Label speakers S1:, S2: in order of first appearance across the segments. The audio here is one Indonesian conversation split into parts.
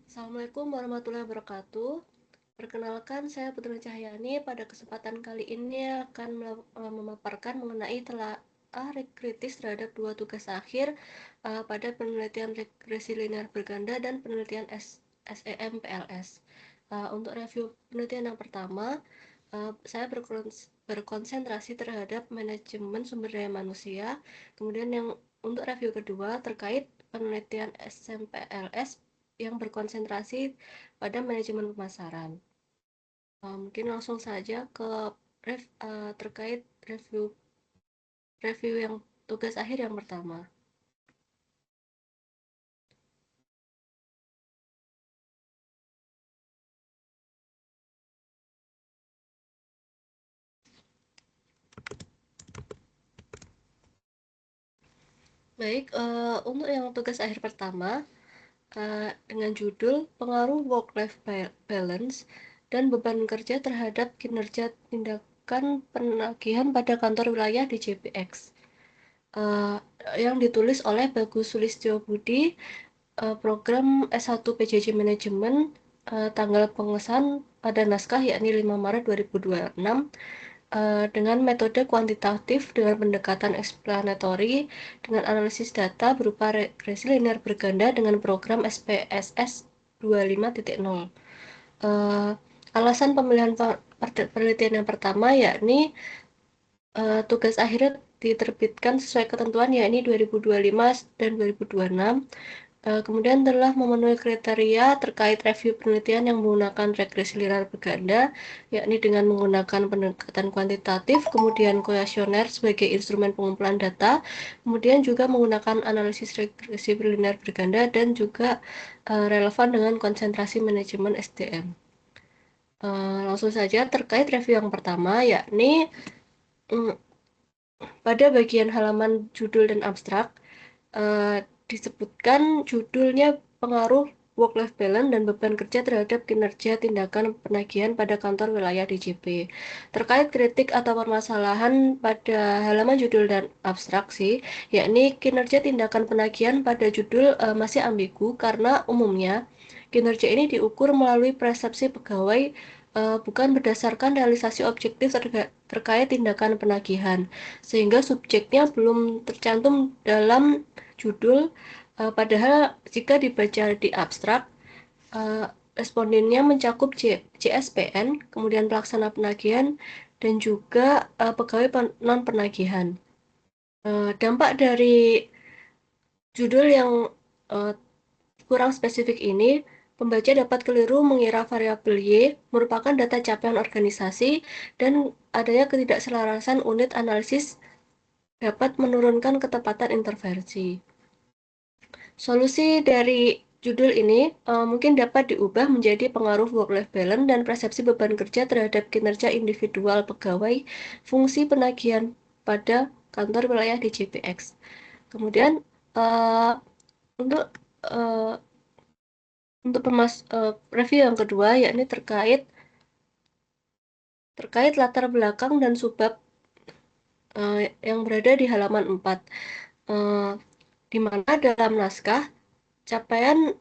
S1: Assalamualaikum warahmatullahi wabarakatuh. Perkenalkan, saya Putri Cahyani. Pada kesempatan kali ini akan memaparkan mengenai telaah kritis terhadap dua tugas akhir pada penelitian regresi linear berganda dan penelitian SEM PLS. Untuk review penelitian yang pertama, saya berkonsentrasi terhadap manajemen sumber daya manusia. Kemudian yang untuk review kedua terkait penelitian SMPLS yang berkonsentrasi pada manajemen pemasaran. Mungkin langsung saja ke terkait review yang tugas akhir yang pertama. Baik, untuk yang tugas akhir pertama dengan judul pengaruh work-life balance dan beban kerja terhadap kinerja tindakan penagihan pada kantor wilayah di JPX. Yang ditulis oleh Bagus Sulistyo Budi, program S1 PJJ Manajemen, tanggal pengesahan pada naskah yakni 5 Maret 2026, dengan metode kuantitatif dengan pendekatan explanatory dengan analisis data berupa regresi linear berganda dengan program SPSS 25.0. Alasan pemilihan penelitian yang pertama yakni tugas akhirnya diterbitkan sesuai ketentuan yakni 2025 dan 2026. Kemudian telah memenuhi kriteria terkait review penelitian yang menggunakan regresi linear berganda, yakni dengan menggunakan pendekatan kuantitatif, kemudian kuesioner sebagai instrumen pengumpulan data, kemudian juga menggunakan analisis regresi linear berganda, dan juga relevan dengan konsentrasi manajemen SDM. Langsung saja terkait review yang pertama, yakni pada bagian halaman judul dan abstrak, disebutkan judulnya pengaruh work-life balance dan beban kerja terhadap kinerja tindakan penagihan pada kantor wilayah DJP. Terkait kritik atau permasalahan pada halaman judul dan abstraksi, yakni kinerja tindakan penagihan pada judul masih ambigu karena umumnya kinerja ini diukur melalui persepsi pegawai, bukan berdasarkan realisasi objektif terkait tindakan penagihan, sehingga subjeknya belum tercantum dalam judul, padahal jika dibaca di abstrak, respondennya mencakup JSPN, kemudian pelaksana penagihan, dan juga pegawai non-penagihan. Dampak dari judul yang kurang spesifik ini, pembaca dapat keliru mengira variabel Y merupakan data capaian organisasi dan adanya ketidakselarasan unit analisis dapat menurunkan ketepatan intervensi. Solusi dari judul ini mungkin dapat diubah menjadi pengaruh work-life balance dan persepsi beban kerja terhadap kinerja individual pegawai fungsi penagihan pada kantor wilayah di JPX. Kemudian untuk uh, review yang kedua yakni terkait latar belakang dan subbab yang berada di halaman 4, di mana dalam naskah capaian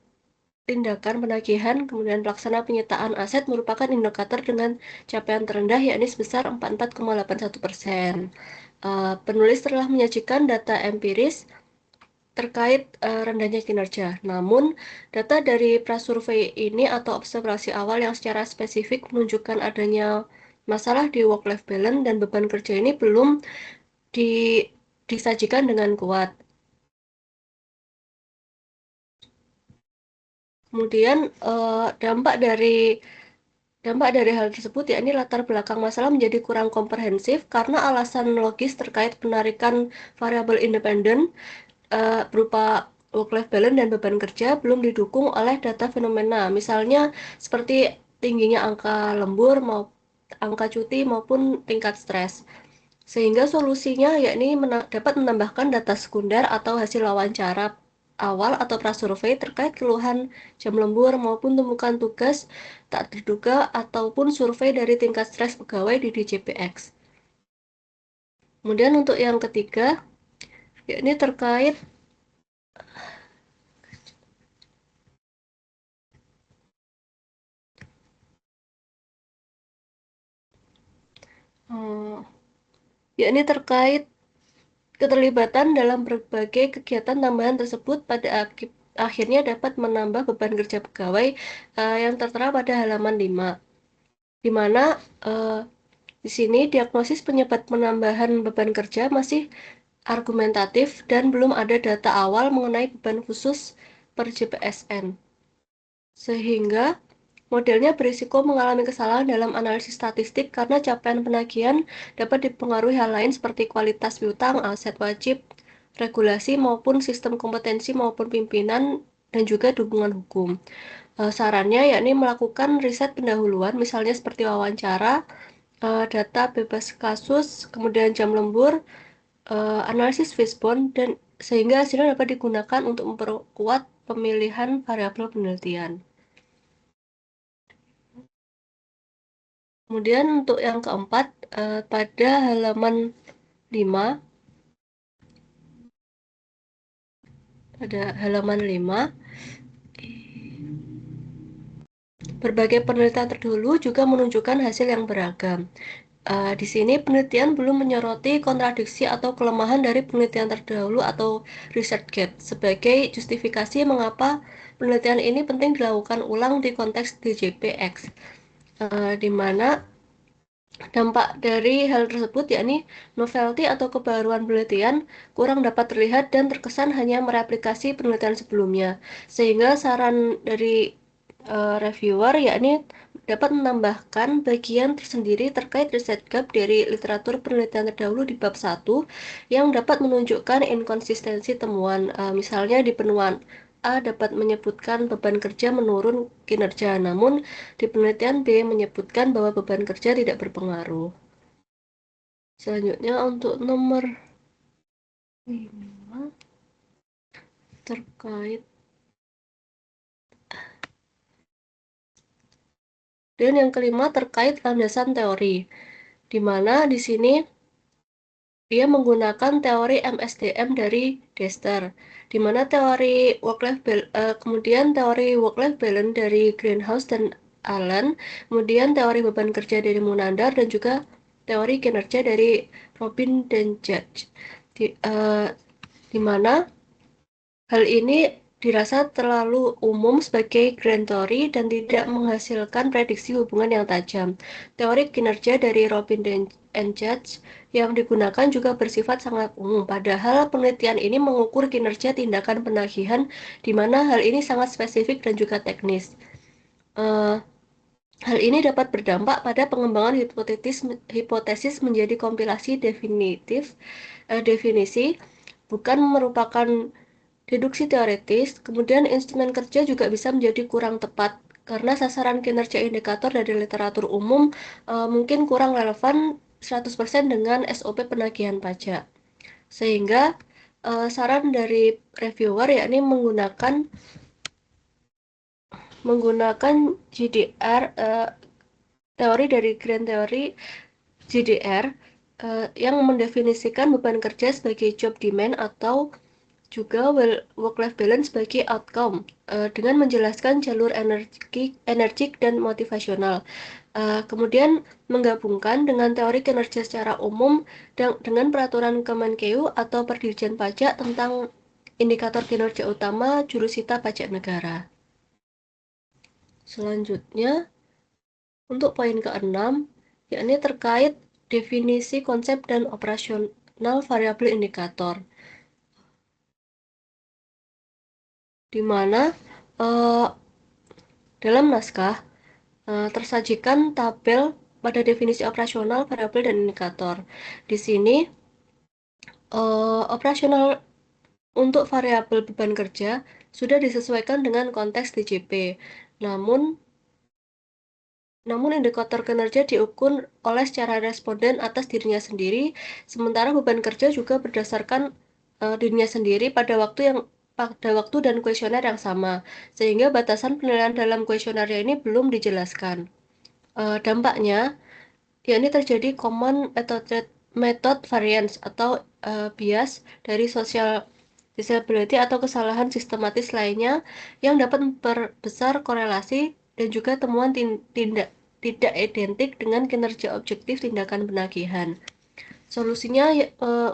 S1: tindakan penagihan kemudian pelaksana penyitaan aset merupakan indikator dengan capaian terendah yakni sebesar 44,81%. Penulis telah menyajikan data empiris terkait rendahnya kinerja. Namun, data dari prasurvei ini atau observasi awal yang secara spesifik menunjukkan adanya masalah di work-life balance dan beban kerja ini belum disajikan dengan kuat. Kemudian dampak dari hal tersebut yakni latar belakang masalah menjadi kurang komprehensif karena alasan logis terkait penarikan variabel independen berupa work-life balance dan beban kerja belum didukung oleh data fenomena, misalnya seperti tingginya angka lembur, angka cuti, maupun tingkat stres. Sehingga solusinya yakni dapat menambahkan data sekunder atau hasil wawancara awal atau prasurvei terkait keluhan jam lembur maupun tumpukan tugas tak terduga ataupun survei dari tingkat stres pegawai di DJPX. Kemudian untuk yang ketiga, yakni terkait eh, yakni terkait keterlibatan dalam berbagai kegiatan tambahan tersebut pada akhirnya dapat menambah beban kerja pegawai yang tertera pada halaman 5, di mana eh, di sini diagnosis penyebab penambahan beban kerja masih argumentatif dan belum ada data awal mengenai beban khusus per JPSN. Sehingga modelnya berisiko mengalami kesalahan dalam analisis statistik karena capaian penagihan dapat dipengaruhi hal lain seperti kualitas piutang, aset wajib, regulasi maupun sistem kompetensi maupun pimpinan dan juga dukungan hukum. Sarannya yakni melakukan riset pendahuluan misalnya seperti wawancara, data bebas kasus, kemudian jam lembur, analisis fishbone dan sehingga hasilnya dapat digunakan untuk memperkuat pemilihan variabel penelitian. Kemudian untuk yang keempat, pada halaman 5, berbagai penelitian terdahulu juga menunjukkan hasil yang beragam. Di sini penelitian belum menyoroti kontradiksi atau kelemahan dari penelitian terdahulu atau research gap sebagai justifikasi mengapa penelitian ini penting dilakukan ulang di konteks DJPX, di mana dampak dari hal tersebut yakni novelty atau kebaruan penelitian kurang dapat terlihat dan terkesan hanya mereplikasi penelitian sebelumnya. Sehingga saran dari reviewer yakni dapat menambahkan bagian tersendiri terkait riset gap dari literatur penelitian terdahulu di bab 1 yang dapat menunjukkan inkonsistensi temuan. Misalnya di penuan A dapat menyebutkan beban kerja menurun kinerja, namun di penelitian B menyebutkan bahwa beban kerja tidak berpengaruh. Selanjutnya untuk nomor 5 terkait dan yang kelima terkait landasan teori, di mana di sini dia menggunakan teori MSDM dari Dexter, di mana teori kemudian teori work-life balance dari Greenhouse dan Allen, kemudian teori beban kerja dari Munandar dan juga teori kinerja dari Robin dan Judge, di, eh, di mana hal ini dirasa terlalu umum sebagai grand theory dan tidak menghasilkan prediksi hubungan yang tajam. Teori kinerja dari Robin and Judge yang digunakan juga bersifat sangat umum, padahal penelitian ini mengukur kinerja tindakan penagihan, di mana hal ini sangat spesifik dan juga teknis. Uh, Hal ini dapat berdampak pada pengembangan hipotesis menjadi kompilasi definisi, bukan merupakan deduksi teoritis. Kemudian instrumen kerja juga bisa menjadi kurang tepat karena sasaran kinerja indikator dari literatur umum mungkin kurang relevan 100% dengan SOP penagihan pajak. Sehingga saran dari reviewer yakni menggunakan GDR, teori dari Grand Theory GDR, yang mendefinisikan beban kerja sebagai job demand atau juga work-life balance sebagai outcome, dengan menjelaskan jalur energik dan motivasional. Kemudian menggabungkan dengan teori kinerja secara umum dengan peraturan Kemenkeu atau Perdirjen Pajak tentang indikator kinerja utama jurusita pajak negara. Selanjutnya, untuk poin ke-6, yakni terkait definisi konsep dan operasional variabel indikator, di mana uh, dalam naskah tersajikan tabel pada definisi operasional variabel dan indikator. Di sini operasional untuk variabel beban kerja sudah disesuaikan dengan konteks DJP. Namun indikator kinerja diukur oleh secara responden atas dirinya sendiri, sementara beban kerja juga berdasarkan dirinya sendiri pada waktu dan kuesioner yang sama, sehingga batasan penilaian dalam kuesionernya ini belum dijelaskan. Dampaknya, yakni terjadi common method variance atau bias dari social disability atau kesalahan sistematis lainnya yang dapat memperbesar korelasi dan juga temuan tindak tidak identik dengan kinerja objektif tindakan penagihan. Solusinya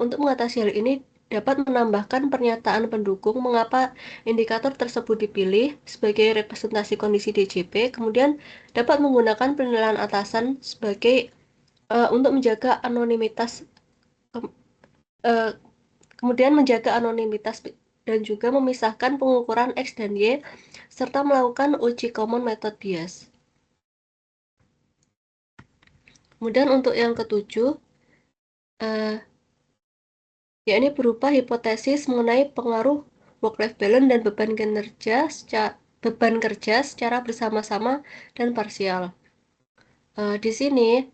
S1: untuk mengatasi hal ini dapat menambahkan pernyataan pendukung mengapa indikator tersebut dipilih sebagai representasi kondisi DJP, kemudian dapat menggunakan penilaian atasan sebagai untuk menjaga anonimitas, uh, kemudian menjaga anonimitas dan juga memisahkan pengukuran X dan Y serta melakukan uji common method bias. Kemudian untuk yang ketujuh, uh, yakni berupa hipotesis mengenai pengaruh work-life balance dan beban kerja secara bersama-sama dan parsial. Di sini,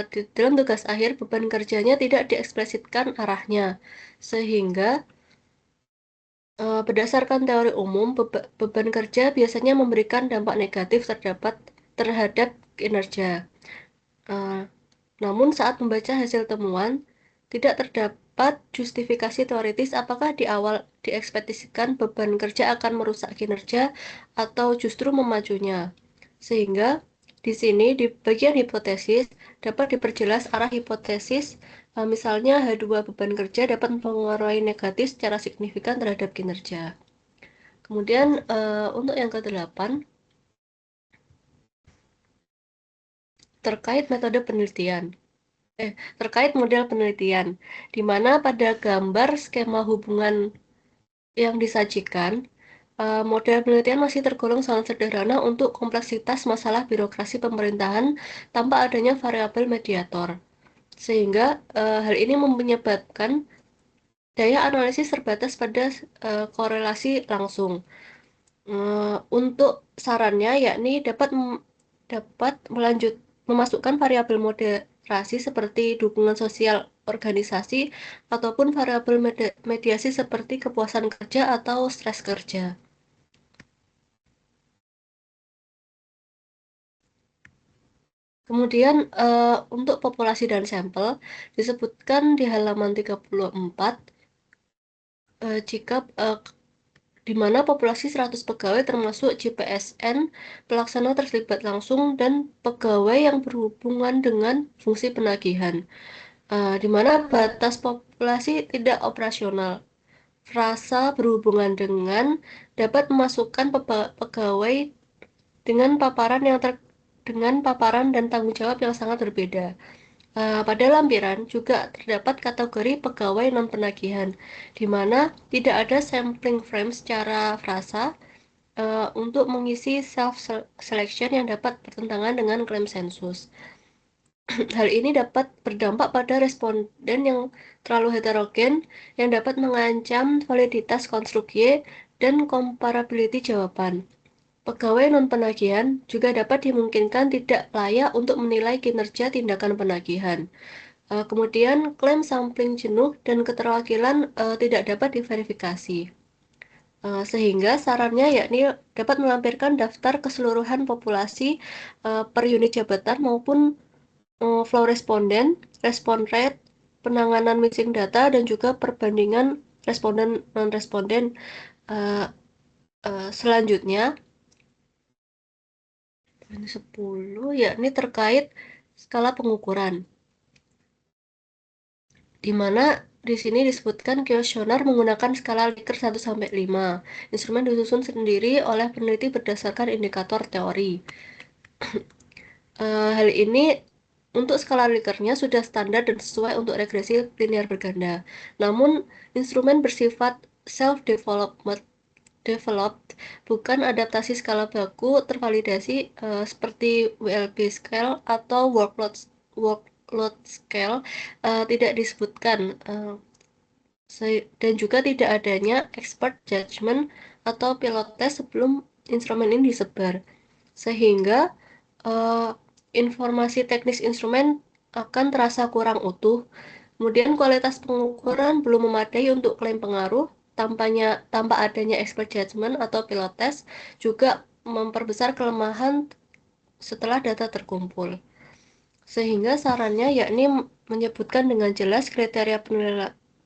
S1: di dalam tugas akhir, beban kerjanya tidak dieksplisitkan arahnya, sehingga berdasarkan teori umum, beban kerja biasanya memberikan dampak negatif terhadap kinerja. Uh, Namun saat membaca hasil temuan, tidak terdapat justifikasi teoritis apakah di awal diekspektasikan beban kerja akan merusak kinerja atau justru memacunya. Sehingga di sini di bagian hipotesis dapat diperjelas arah hipotesis, misalnya H2 beban kerja dapat mempengaruhi negatif secara signifikan terhadap kinerja. Kemudian untuk yang kedelapan, terkait metode penelitian. Terkait model penelitian, di mana pada gambar skema hubungan yang disajikan, model penelitian masih tergolong sangat sederhana untuk kompleksitas masalah birokrasi pemerintahan tanpa adanya variabel mediator. Sehingga hal ini menyebabkan daya analisis terbatas pada korelasi langsung. Untuk sarannya yakni dapat memasukkan variabel moderasi seperti dukungan sosial organisasi ataupun variabel mediasi seperti kepuasan kerja atau stres kerja. Kemudian untuk populasi dan sampel disebutkan di halaman 34 jika di mana populasi 100 pegawai termasuk JPSN, pelaksana terlibat langsung, dan pegawai yang berhubungan dengan fungsi penagihan, di mana batas populasi tidak operasional. Frasa berhubungan dengan dapat memasukkan pegawai dengan paparan dan tanggung jawab yang sangat berbeda. Pada lampiran juga terdapat kategori pegawai non-penagihan, di mana tidak ada sampling frame secara frasa untuk mengisi self-selection yang dapat bertentangan dengan klaim sensus. Hal ini dapat berdampak pada responden yang terlalu heterogen yang dapat mengancam validitas konstruk Y dan comparability jawaban. Pegawai non-penagihan juga dapat dimungkinkan tidak layak untuk menilai kinerja tindakan penagihan. Kemudian klaim sampling jenuh dan keterwakilan tidak dapat diverifikasi. Sehingga sarannya yakni dapat melampirkan daftar keseluruhan populasi per unit jabatan maupun flow responden, respon rate, penanganan missing data, dan juga perbandingan responden non-responden. Selanjutnya 10 yakni terkait skala pengukuran, di mana di sini disebutkan kuesioner menggunakan skala Likert 1-5. Instrumen disusun sendiri oleh peneliti berdasarkan indikator teori. Hal ini untuk skala Likertnya sudah standar dan sesuai untuk regresi linear berganda. Namun, instrumen bersifat self-developed, bukan adaptasi skala baku tervalidasi seperti WLB scale atau workload scale tidak disebutkan, dan juga tidak adanya expert judgment atau pilot test sebelum instrumen ini disebar, sehingga informasi teknis instrumen akan terasa kurang utuh. Kemudian kualitas pengukuran belum memadai untuk klaim pengaruh, tanpa adanya expert judgment atau pilot test juga memperbesar kelemahan setelah data terkumpul. Sehingga sarannya yakni menyebutkan dengan jelas kriteria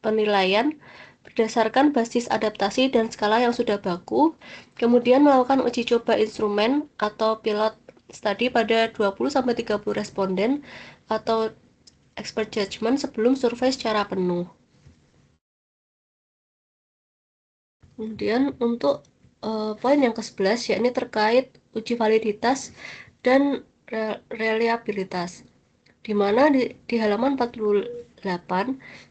S1: penilaian berdasarkan basis adaptasi dan skala yang sudah baku, kemudian melakukan uji coba instrumen atau pilot study pada 20-30 responden atau expert judgment sebelum survei secara penuh. Kemudian untuk poin yang ke-11 yakni terkait uji validitas dan reliabilitas, di mana di halaman 48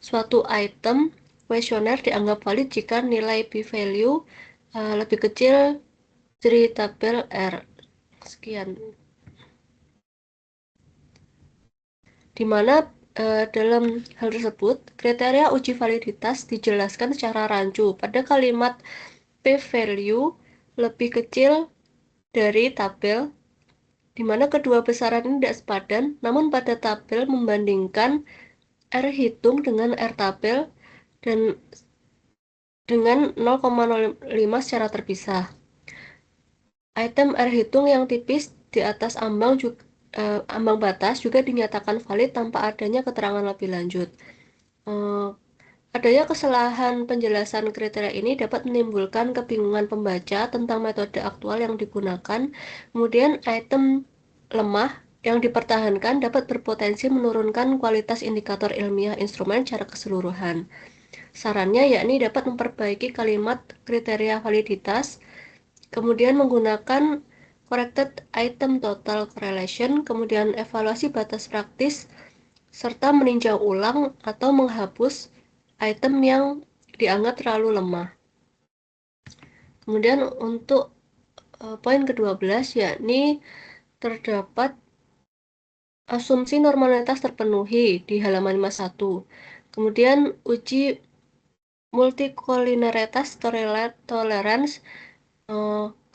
S1: suatu item kuesioner dianggap valid jika nilai p-value lebih kecil dari tabel R. Sekian. Di mana dalam hal tersebut kriteria uji validitas dijelaskan secara rancu pada kalimat p-value lebih kecil dari tabel, di mana kedua besaran ini tidak sepadan, namun pada tabel membandingkan R hitung dengan R tabel dan dengan 0,05 secara terpisah. Item R hitung yang tipis di atas ambang batas juga dinyatakan valid tanpa adanya keterangan lebih lanjut. Adanya kesalahan penjelasan kriteria ini dapat menimbulkan kebingungan pembaca tentang metode aktual yang digunakan. Kemudian item lemah yang dipertahankan dapat berpotensi menurunkan kualitas indikator ilmiah instrumen secara keseluruhan. Sarannya yakni dapat memperbaiki kalimat kriteria validitas, kemudian menggunakan corrected item total correlation, kemudian evaluasi batas praktis, serta meninjau ulang atau menghapus item yang dianggap terlalu lemah. Kemudian untuk poin ke-12 yakni terdapat asumsi normalitas terpenuhi di halaman 51. Kemudian uji multicollinearitas tolerance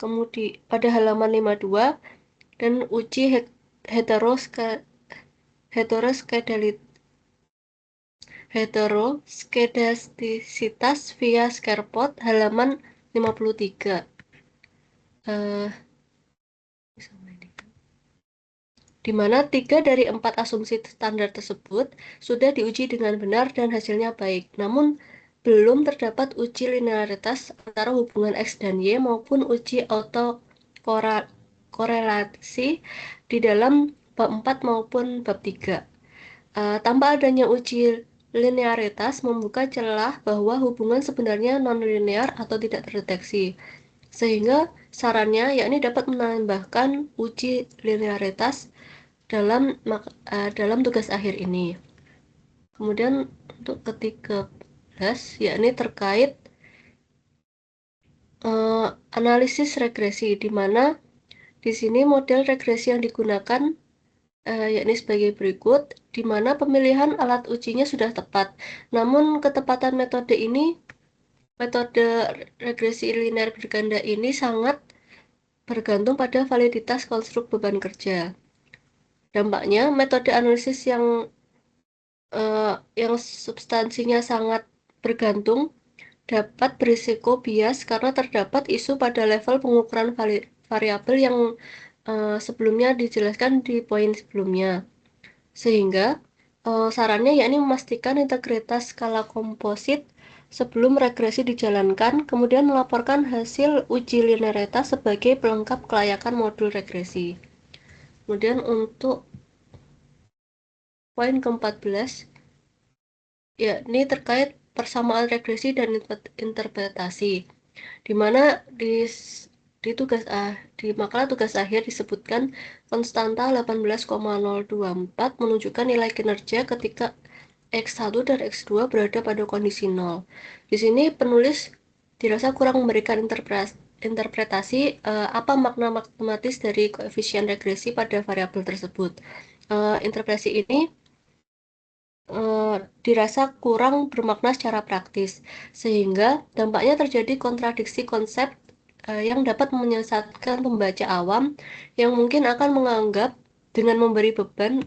S1: kemudian pada halaman 52 dan uji heteroskedastisitas via Scarpot halaman 53. Di mana 3 dari 4 asumsi standar tersebut sudah diuji dengan benar dan hasilnya baik. Namun belum terdapat uji linearitas antara hubungan X dan Y maupun uji autokorelasi di dalam bab 4 maupun bab 3. Tanpa adanya uji linearitas membuka celah bahwa hubungan sebenarnya non-linear atau tidak terdeteksi. Sehingga sarannya yakni dapat menambahkan uji linearitas dalam tugas akhir ini. Kemudian untuk ke-13 yakni terkait analisis regresi, di mana di sini model regresi yang digunakan yakni sebagai berikut, di mana pemilihan alat ujinya sudah tepat. Namun ketepatan metode regresi linear berganda ini sangat bergantung pada validitas konstruk beban kerja. Dampaknya, metode analisis yang substansinya sangat bergantung dapat berisiko bias karena terdapat isu pada level pengukuran variabel yang sebelumnya dijelaskan di poin sebelumnya. Sehingga sarannya yakni memastikan integritas skala komposit sebelum regresi dijalankan, kemudian melaporkan hasil uji linearitas sebagai pelengkap kelayakan modul regresi. Kemudian untuk poin ke-14 yakni terkait persamaan regresi dan interpretasi, di mana di makalah tugas akhir disebutkan konstanta 18,024 menunjukkan nilai kinerja ketika X1 dan X2 berada pada kondisi 0. Di sini penulis dirasa kurang memberikan interpretasi apa makna matematis dari koefisien regresi pada variabel tersebut. Interpretasi ini dirasa kurang bermakna secara praktis, sehingga dampaknya terjadi kontradiksi konsep yang dapat menyesatkan pembaca awam yang mungkin akan menganggap dengan memberi beban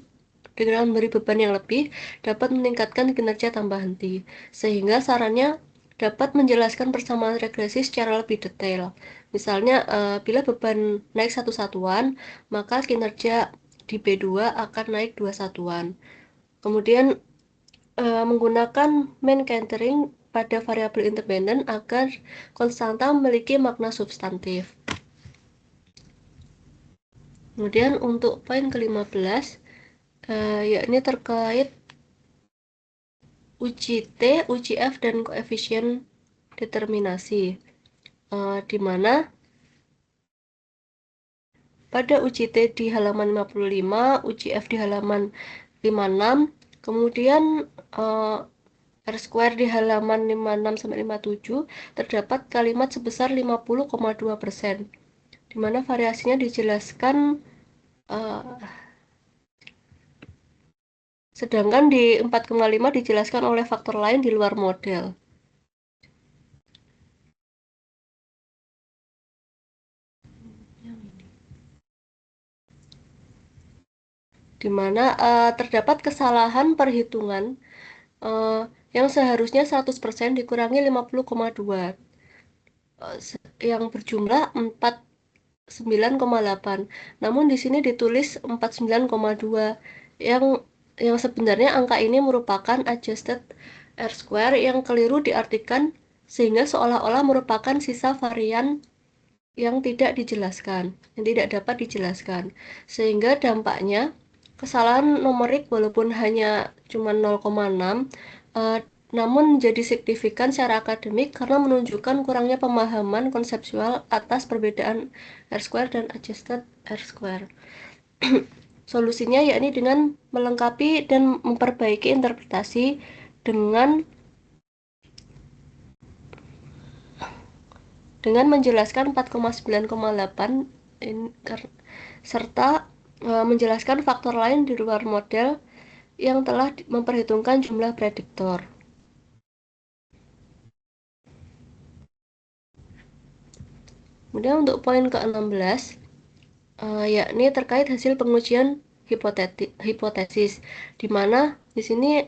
S1: yang lebih dapat meningkatkan kinerja tanpa henti, sehingga sarannya dapat menjelaskan persamaan regresi secara lebih detail. Misalnya, bila beban naik 1 satuan, maka kinerja di B2 akan naik 2 satuan. Kemudian menggunakan main catering pada variabel independen agar konstanta memiliki makna substantif. Kemudian untuk poin ke-15, yakni terkait uji T, uji F, dan koefisien determinasi, di mana pada uji T di halaman 55, uji F di halaman 56, kemudian R square di halaman 56 sampai 57 terdapat kalimat sebesar 50,2%, di mana variasinya dijelaskan, sedangkan di 4,5 dijelaskan oleh faktor lain di luar model. Di mana terdapat kesalahan perhitungan yang seharusnya 100% dikurangi 50,2, yang berjumlah 49,8. Namun di sini ditulis 49,2, yang sebenarnya angka ini merupakan adjusted R square yang keliru diartikan, sehingga seolah-olah merupakan sisa varian yang tidak dijelaskan, yang tidak dapat dijelaskan, sehingga dampaknya kesalahan numerik walaupun hanya cuma 0,6, namun menjadi signifikan secara akademik karena menunjukkan kurangnya pemahaman konseptual atas perbedaan R square dan adjusted R square. Solusinya yakni dengan melengkapi dan memperbaiki interpretasi dengan menjelaskan 4,9,8 serta menjelaskan faktor lain di luar model yang telah memperhitungkan jumlah prediktor. Kemudian untuk poin ke-16, yakni terkait hasil pengujian hipotesis, di mana di sini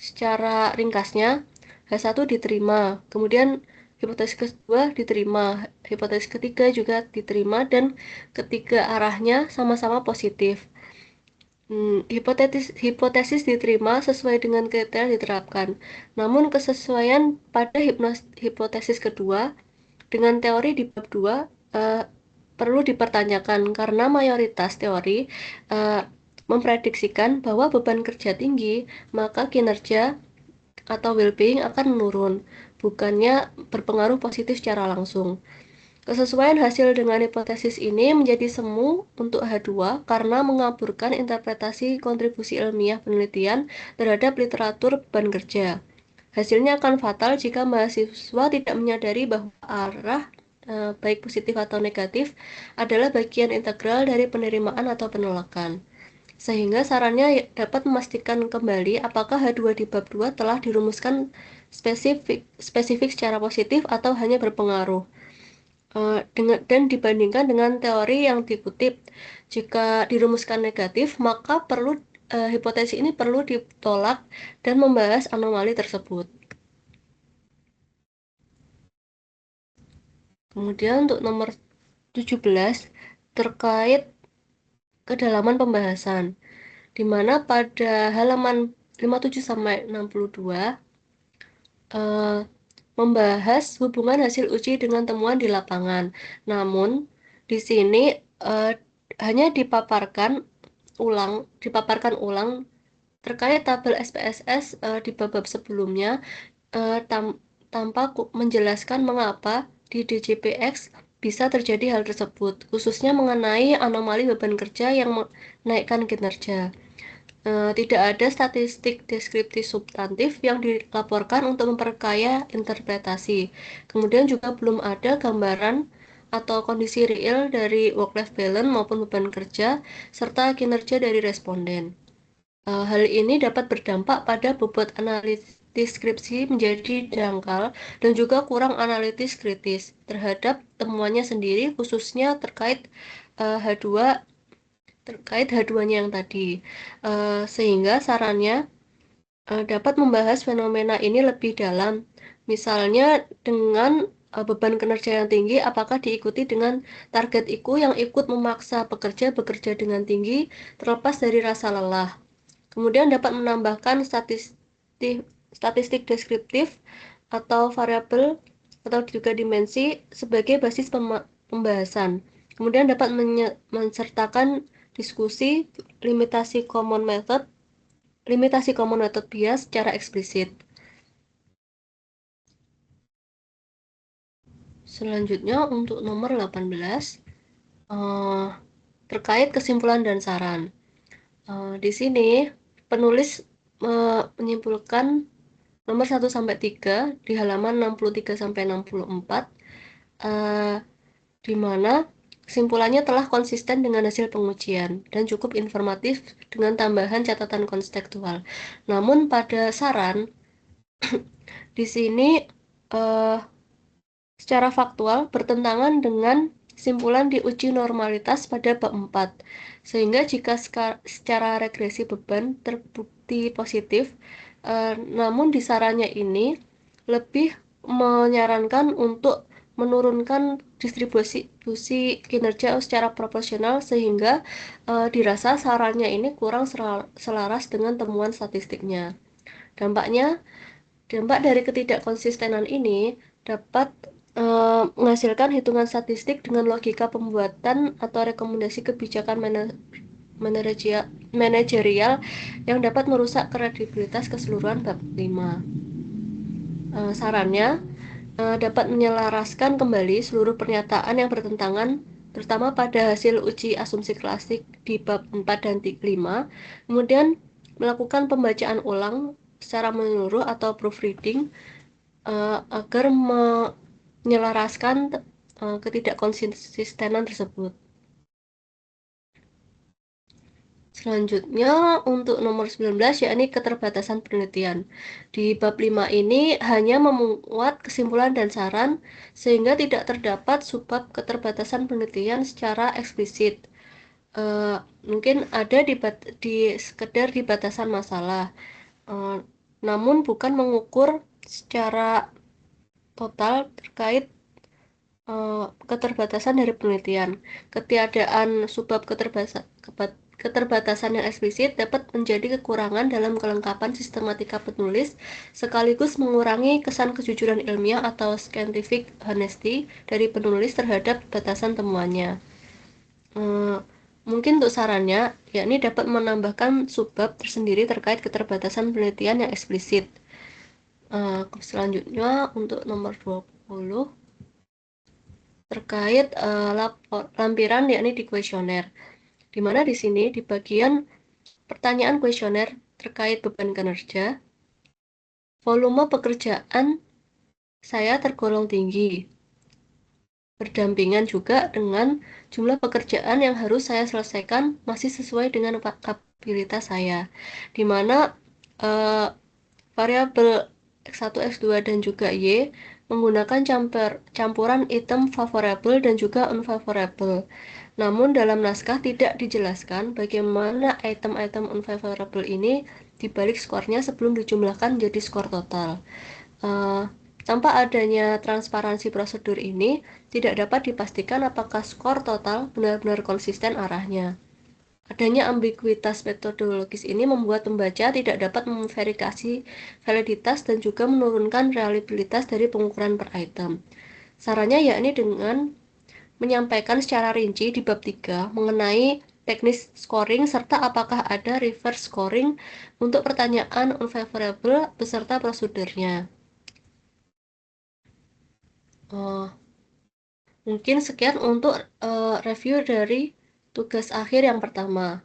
S1: secara ringkasnya H1 diterima, kemudian hipotesis kedua diterima, hipotesis ketiga juga diterima, dan ketiga arahnya sama-sama positif. Hipotesis diterima sesuai dengan kriteria diterapkan. Namun kesesuaian pada hipotesis kedua dengan teori di bab 2 perlu dipertanyakan karena mayoritas teori memprediksikan bahwa beban kerja tinggi, maka kinerja atau well-being akan menurun, bukannya berpengaruh positif secara langsung. Kesesuaian hasil dengan hipotesis ini menjadi semu untuk H2 karena mengaburkan interpretasi kontribusi ilmiah penelitian terhadap literatur beban kerja. Hasilnya akan fatal jika mahasiswa tidak menyadari bahwa arah baik positif atau negatif adalah bagian integral dari penerimaan atau penolakan. Sehingga sarannya dapat memastikan kembali apakah H2 di bab 2 telah dirumuskan spesifik secara positif atau hanya berpengaruh. Dan dibandingkan dengan teori yang dikutip, jika dirumuskan negatif, maka hipotesis ini perlu ditolak dan membahas anomali tersebut. Kemudian untuk nomor 17 terkait kedalaman pembahasan, di mana pada halaman 57 sampai 62 membahas hubungan hasil uji dengan temuan di lapangan. Namun di sini hanya dipaparkan ulang terkait tabel SPSS di bab sebelumnya, tanpa menjelaskan mengapa di DJPX bisa terjadi hal tersebut, khususnya mengenai anomali beban kerja yang menaikkan kinerja. Tidak ada statistik deskriptif substantif yang dilaporkan untuk memperkaya interpretasi. Kemudian juga belum ada gambaran atau kondisi real dari work-life balance maupun beban kerja serta kinerja dari responden. Hal ini dapat berdampak pada bobot analitis skripsi menjadi dangkal dan juga kurang analitis kritis terhadap temuannya sendiri, khususnya terkait H2-nya yang tadi. Sehingga sarannya dapat membahas fenomena ini lebih dalam, misalnya dengan beban kinerja yang tinggi apakah diikuti dengan target IQ yang ikut memaksa pekerja bekerja dengan tinggi terlepas dari rasa lelah. Kemudian dapat menambahkan statistik deskriptif atau variabel atau juga dimensi sebagai basis pembahasan. Kemudian dapat mensertakan diskusi limitasi common method bias secara eksplisit. Selanjutnya untuk nomor 18 terkait kesimpulan dan saran. Di sini penulis menyimpulkan nomor 1 sampai 3 di halaman 63 sampai 64 di mana kesimpulannya telah konsisten dengan hasil pengujian dan cukup informatif dengan tambahan catatan konstekstual. Namun pada saran di sini secara faktual bertentangan dengan kesimpulan di uji normalitas pada bab 4. Sehingga jika secara regresi beban terbukti positif, namun di sarannya ini lebih menyarankan untuk menurunkan distribusi kinerja secara proporsional sehingga dirasa sarannya ini kurang selaras dengan temuan statistiknya. Dampak dari ketidakkonsistenan ini dapat menghasilkan hitungan statistik dengan logika pembuatan atau rekomendasi kebijakan manajerial yang dapat merusak kredibilitas keseluruhan bab 5. Sarannya dapat menyelaraskan kembali seluruh pernyataan yang bertentangan, terutama pada hasil uji asumsi klasik di bab 4 dan 5, kemudian melakukan pembacaan ulang secara menyeluruh atau proofreading agar menyelaraskan ketidakkonsistenan tersebut. Selanjutnya untuk nomor 19 yakni keterbatasan penelitian. Di bab 5 ini hanya memuat kesimpulan dan saran sehingga tidak terdapat subbab keterbatasan penelitian secara eksplisit. Mungkin ada di sekedar di batasan masalah. Namun bukan mengukur secara total terkait keterbatasan dari penelitian. Ketiadaan subbab keterbatasan yang eksplisit dapat menjadi kekurangan dalam kelengkapan sistematika penulis, sekaligus mengurangi kesan kejujuran ilmiah atau scientific honesty dari penulis terhadap batasan temuannya. Mungkin untuk sarannya, yakni dapat menambahkan subbab tersendiri terkait keterbatasan penelitian yang eksplisit. Selanjutnya untuk nomor 20 terkait lampiran yakni di kuesioner, di mana di sini di bagian pertanyaan kuesioner terkait beban kinerja, volume pekerjaan saya tergolong tinggi, berdampingan juga dengan jumlah pekerjaan yang harus saya selesaikan masih sesuai dengan kapabilitas saya, di mana variabel X1, X2, dan juga Y menggunakan campuran item favorable dan juga unfavorable. Namun dalam naskah tidak dijelaskan bagaimana item-item unfavorable ini dibalik skornya sebelum dijumlahkan menjadi skor total. Tanpa adanya transparansi prosedur ini, tidak dapat dipastikan apakah skor total benar-benar konsisten arahnya. Adanya ambiguitas metodologis ini membuat pembaca tidak dapat memverifikasi validitas dan juga menurunkan reliabilitas dari pengukuran per item. Sarannya yakni dengan menyampaikan secara rinci di bab 3 mengenai teknis scoring serta apakah ada reverse scoring untuk pertanyaan unfavorable beserta prosedurnya. Mungkin sekian untuk review dari tugas akhir yang pertama.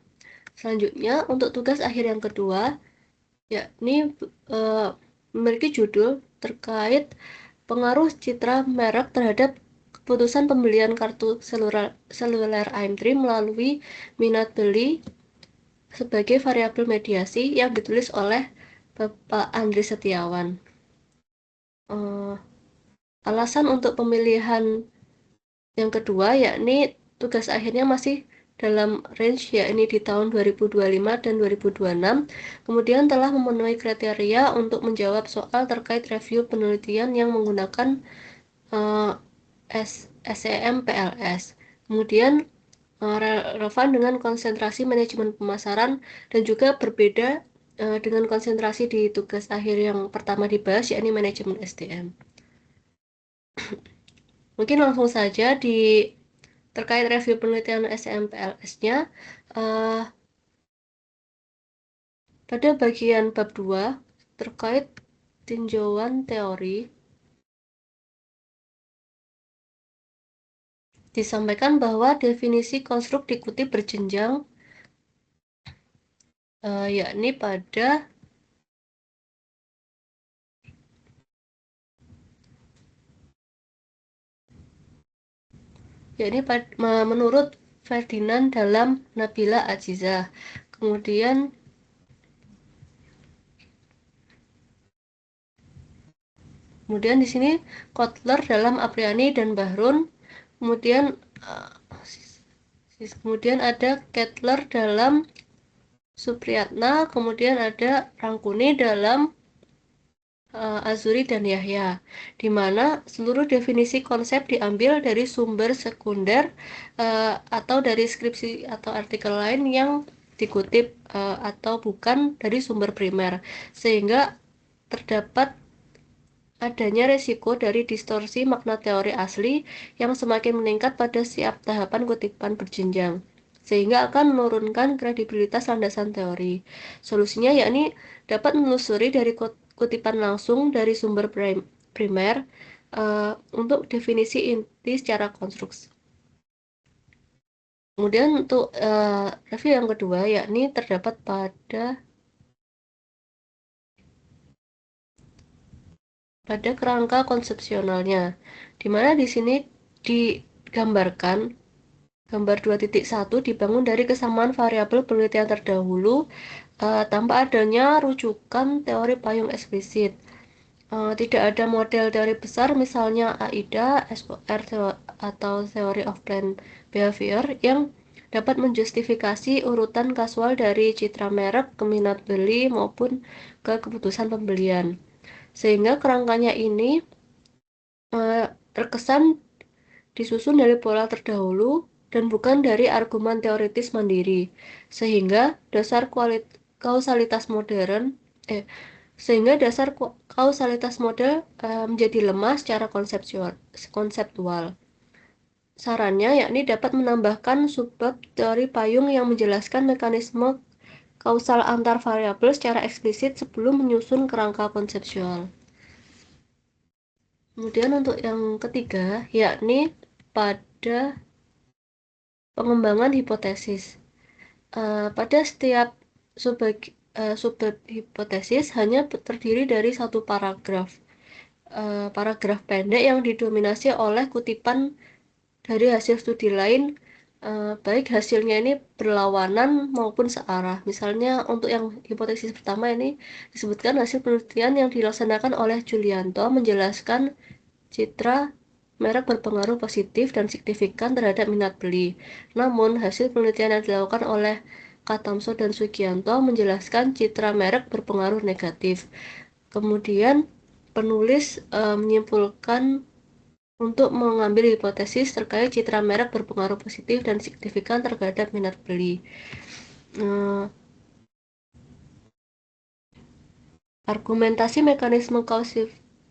S1: Selanjutnya untuk tugas akhir yang kedua, yakni memiliki judul terkait pengaruh citra merek terhadap keputusan pembelian kartu seluler AM3 melalui minat beli sebagai variabel mediasi yang ditulis oleh Bapak Andri Setiawan. Alasan untuk pemilihan yang kedua yakni tugas akhirnya masih dalam range yakni di tahun 2025 dan 2026, kemudian telah memenuhi kriteria untuk menjawab soal terkait review penelitian yang menggunakan SEM PLS. Kemudian relevan dengan konsentrasi manajemen pemasaran dan juga berbeda dengan konsentrasi di tugas akhir yang pertama dibahas yakni manajemen SDM. Mungkin langsung saja di terkait review penelitian SMPLS-nya, pada bagian bab 2 terkait tinjauan teori disampaikan bahwa definisi konstruk dikutip berjenjang, yakni menurut Ferdinand dalam Nabila Azizah. Kemudian di sini Kotler dalam Apriani dan Bahrun. Kemudian ada Kettler dalam Supriyatna, kemudian ada Rangkuni dalam Azuri dan Yahya, di mana seluruh definisi konsep diambil dari sumber sekunder atau dari skripsi atau artikel lain yang dikutip atau bukan dari sumber primer, sehingga terdapat adanya resiko dari distorsi makna teori asli yang semakin meningkat pada setiap tahapan kutipan berjenjang, sehingga akan menurunkan kredibilitas landasan teori. Solusinya yakni dapat menelusuri dari kutipan langsung dari sumber primer untuk definisi inti secara konstruksi. Kemudian untuk review yang kedua yakni terdapat pada kerangka konsepsionalnya, di mana di sini digambarkan gambar 2.1 dibangun dari kesamaan variabel penelitian terdahulu tanpa adanya rujukan teori payung eksplisit. Tidak ada model teori besar misalnya AIDA, SOR, atau Theory of Planned Behavior yang dapat menjustifikasi urutan kasual dari citra merek ke minat beli maupun ke keputusan pembelian. Sehingga kerangkanya ini terkesan disusun dari pola terdahulu dan bukan dari argumen teoritis mandiri, sehingga dasar kausalitas model menjadi lemah secara konseptual. Sarannya yakni dapat menambahkan subbab teori payung yang menjelaskan mekanisme kausal antar variabel secara eksplisit sebelum menyusun kerangka konseptual. Kemudian untuk yang ketiga yakni pada pengembangan hipotesis. Pada setiap subbab hipotesis hanya terdiri dari satu paragraf pendek yang didominasi oleh kutipan dari hasil studi lain, baik hasilnya ini berlawanan maupun searah. Misalnya untuk yang hipotesis pertama ini disebutkan hasil penelitian yang dilaksanakan oleh Julianto menjelaskan citra merek berpengaruh positif dan signifikan terhadap minat beli. Namun, hasil penelitian yang dilakukan oleh Katamso dan Sugianto menjelaskan citra merek berpengaruh negatif. Kemudian, penulis menyimpulkan untuk mengambil hipotesis terkait citra merek berpengaruh positif dan signifikan terhadap minat beli. Argumentasi mekanisme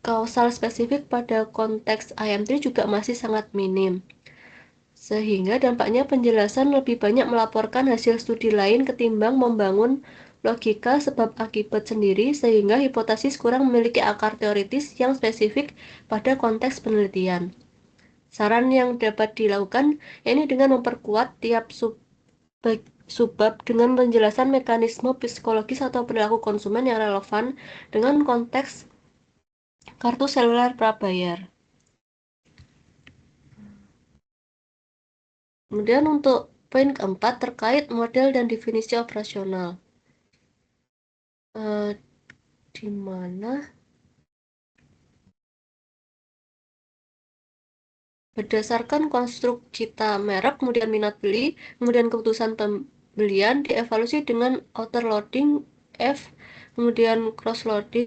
S1: kausal spesifik pada konteks IM3 juga masih sangat minim, sehingga dampaknya penjelasan lebih banyak melaporkan hasil studi lain ketimbang membangun logika sebab akibat sendiri, sehingga hipotesis kurang memiliki akar teoritis yang spesifik pada konteks penelitian. Saran yang dapat dilakukan ini dengan memperkuat tiap subbab dengan penjelasan mekanisme psikologis atau perilaku konsumen yang relevan dengan konteks kartu seluler prabayar. Kemudian untuk poin keempat terkait model dan definisi operasional, di mana berdasarkan konstruk cita merek, kemudian minat beli, kemudian keputusan pembelian dievaluasi dengan outer loading F, kemudian cross loading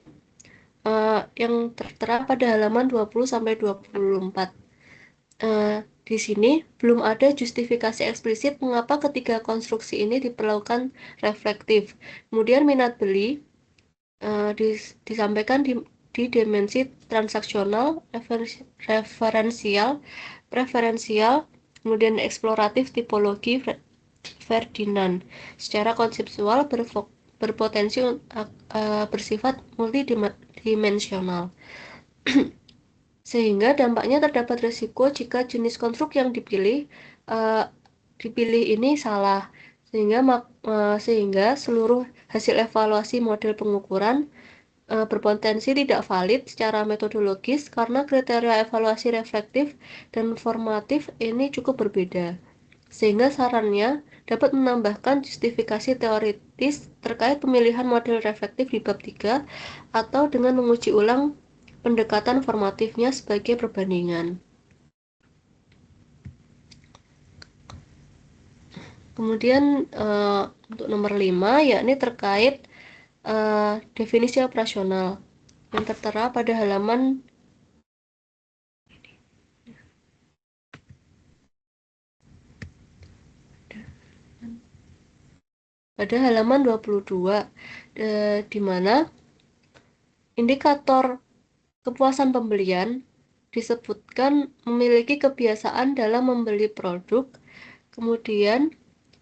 S1: yang tertera pada halaman 20-24. Di sini belum ada justifikasi eksplisit mengapa ketiga konstruksi ini diperlakukan reflektif. Kemudian minat beli disampaikan di dimensi transaksional, referensial, preferensial, Kemudian eksploratif tipologi Ferdinand secara konseptual berpotensi bersifat multidimensional. Sehingga dampaknya terdapat risiko jika jenis konstruk yang dipilih ini salah, sehingga seluruh hasil evaluasi model pengukuran berpotensi tidak valid secara metodologis karena kriteria evaluasi reflektif dan formatif ini cukup berbeda. Sehingga sarannya dapat menambahkan justifikasi teoritis terkait pemilihan model reflektif di bab 3 atau dengan menguji ulang pendekatan formatifnya sebagai perbandingan. Kemudian untuk nomor 5 yakni terkait definisi operasional yang tertera pada halaman pada halaman 22 di mana indikator kepuasan pembelian disebutkan memiliki kebiasaan dalam membeli produk. Kemudian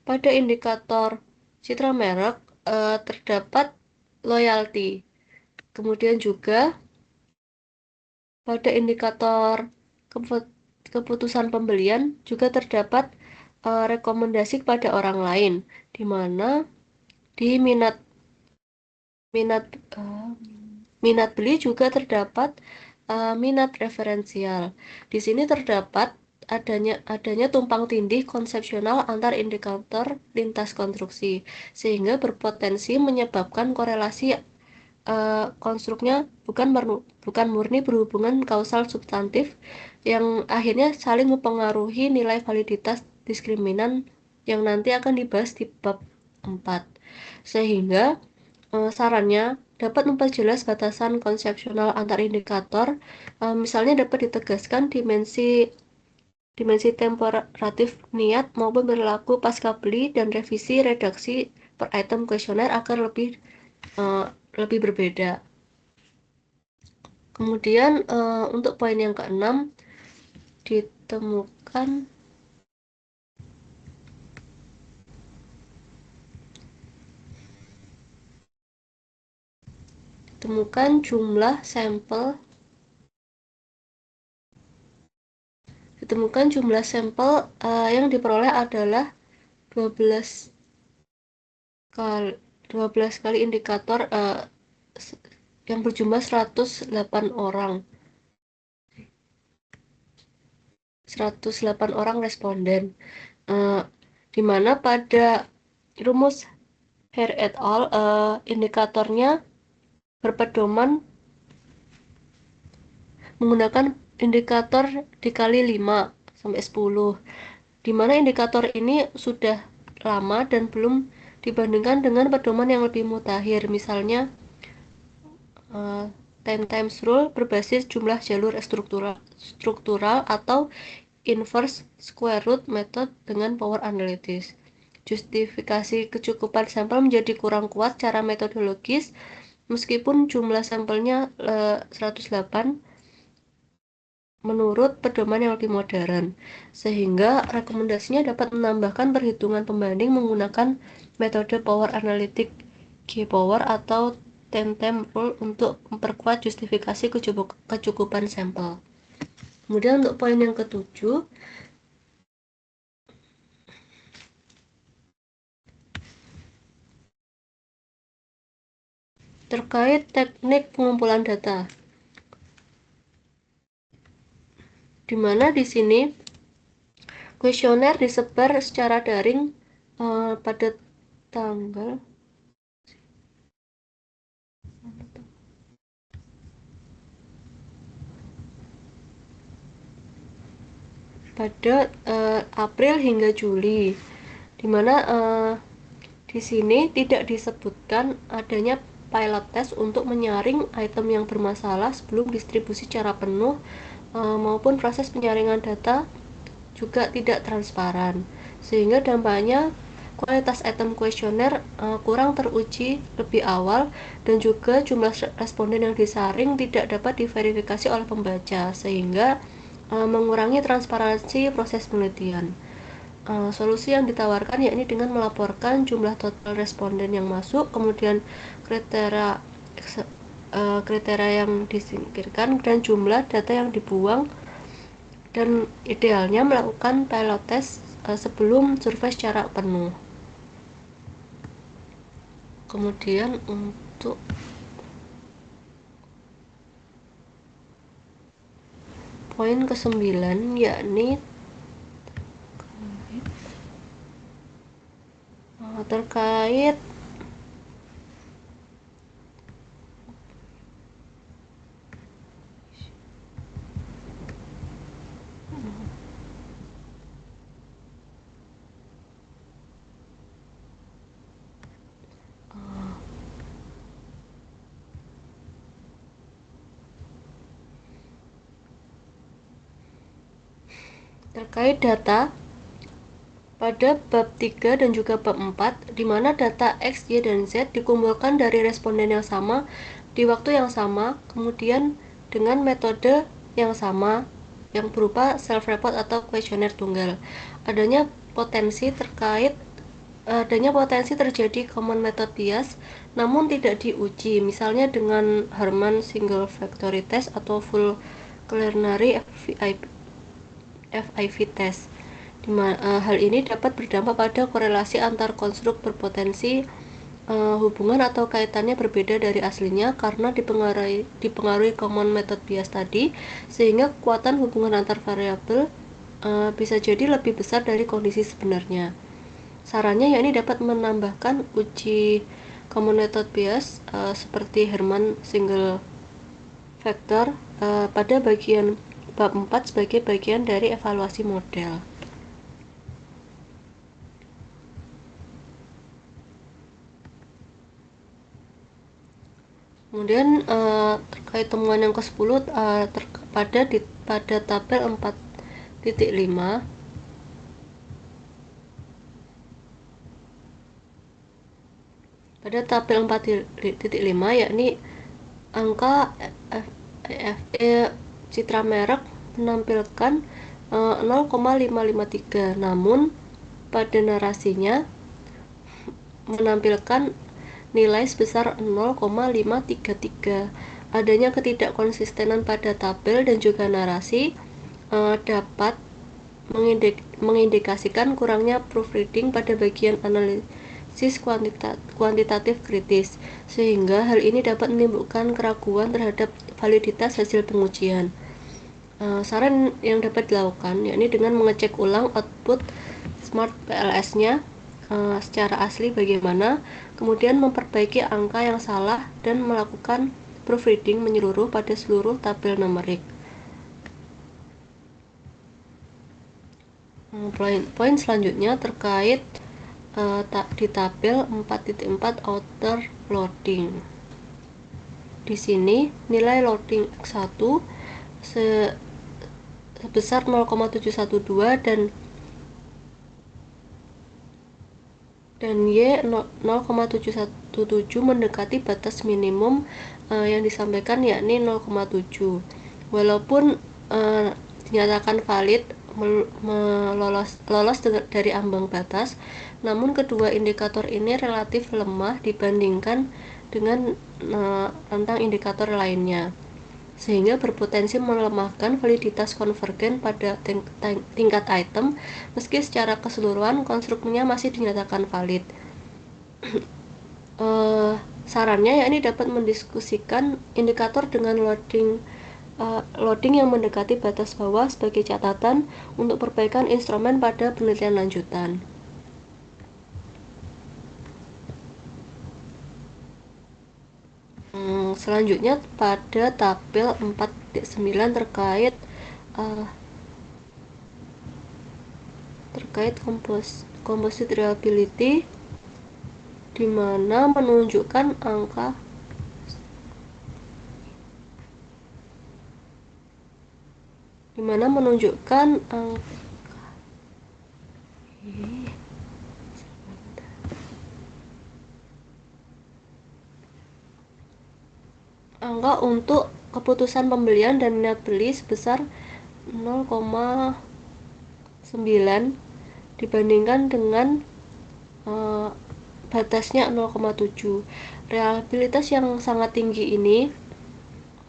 S1: pada indikator citra merek terdapat loyalty. Kemudian juga pada indikator keputusan pembelian juga terdapat rekomendasi kepada orang lain, di mana di minat beli juga terdapat minat referensial. Di sini terdapat adanya tumpang tindih konsepsional antar indikator lintas konstruksi, sehingga berpotensi menyebabkan korelasi konstruknya bukan murni berhubungan kausal substantif yang akhirnya saling mempengaruhi nilai validitas diskriminan yang nanti akan dibahas di bab 4. Sehingga sarannya dapat memperjelas batasan konsepsional antar indikator, misalnya dapat ditegaskan dimensi temporatif niat maupun perilaku pasca beli dan revisi redaksi per item kuesioner agar lebih berbeda. Kemudian untuk poin yang keenam ditemukan jumlah sampel yang diperoleh adalah 12 kali indikator yang berjumlah 108 orang responden, di mana pada rumus Hare et al. Indikatornya berpedoman menggunakan indikator dikali 5 sampai 10, di mana indikator ini sudah lama dan belum dibandingkan dengan pedoman yang lebih mutakhir, misalnya 10 times rule berbasis jumlah jalur struktural atau inverse square root method dengan power analysis. Justifikasi kecukupan sampel menjadi kurang kuat secara metodologis meskipun jumlah sampelnya 108 menurut pedoman yang lebih modern, sehingga rekomendasinya dapat menambahkan perhitungan pembanding menggunakan metode power analytic G-power atau 10 time rule untuk memperkuat justifikasi kecukupan sampel. Kemudian untuk poin yang ketujuh, terkait teknik pengumpulan data, di mana di sini kuesioner disebar secara daring pada tanggal April hingga Juli, di mana di sini tidak disebutkan adanya pilot test untuk menyaring item yang bermasalah sebelum distribusi secara penuh, maupun proses penyaringan data juga tidak transparan, sehingga dampaknya kualitas item kuesioner kurang teruji lebih awal dan juga jumlah responden yang disaring tidak dapat diverifikasi oleh pembaca, sehingga mengurangi transparansi proses penelitian. Solusi yang ditawarkan yakni dengan melaporkan jumlah total responden yang masuk, kemudian kriteria kriteria yang disingkirkan, dan jumlah data yang dibuang, dan idealnya melakukan pilot test sebelum survei secara penuh. Kemudian untuk poin ke-9 yakni terkait data pada bab 3 dan juga bab 4, di mana data X, Y, dan Z dikumpulkan dari responden yang sama di waktu yang sama, kemudian dengan metode yang sama yang berupa self-report atau kuesioner tunggal. Adanya potensi terjadi common method bias, namun tidak diuji, misalnya dengan Harman Single Factory Test atau Full Quaternary FIV Test. Hal ini dapat berdampak pada korelasi antar konstruk berpotensi hubungan atau kaitannya berbeda dari aslinya karena dipengaruhi common method bias tadi, sehingga kekuatan hubungan antar variabel bisa jadi lebih besar dari kondisi sebenarnya. Sarannya yakni dapat menambahkan uji common method bias seperti Herman Single Factor pada bagian bab 4 sebagai bagian dari evaluasi model. Kemudian terkait temuan yang ke-10 pada tabel 4.5, yakni angka FFE citra merek menampilkan 0,553, namun pada narasinya menampilkan nilai sebesar 0,533. Adanya ketidakkonsistenan pada tabel dan juga narasi dapat mengindikasikan kurangnya proofreading pada bagian analisis kuantitatif kritis, sehingga hal ini dapat menimbulkan keraguan terhadap validitas hasil pengujian. Saran yang dapat dilakukan yakni dengan mengecek ulang output Smart PLS-nya secara asli bagaimana, kemudian memperbaiki angka yang salah dan melakukan proofreading menyeluruh pada seluruh tabel numerik. Poin selanjutnya terkait di tabel 4.4 outer loading. Di sini nilai loading X1 sebesar 0,712 dan Y 0,717 mendekati batas minimum yang disampaikan yakni 0,7. Walaupun dinyatakan valid lolos dari ambang batas, namun kedua indikator ini relatif lemah dibandingkan dengan tentang indikator lainnya, sehingga berpotensi melemahkan validitas konvergen pada tingkat item meski secara keseluruhan konstruknya masih dinyatakan valid. Sarannya yakni dapat mendiskusikan indikator dengan loading yang mendekati batas bawah sebagai catatan untuk perbaikan instrumen pada penelitian lanjutan. Selanjutnya pada tabel 4.9 terkait composite reliability, di mana menunjukkan angka angka untuk keputusan pembelian dan niat beli sebesar 0,9 dibandingkan dengan batasnya 0,7. Reliabilitas yang sangat tinggi ini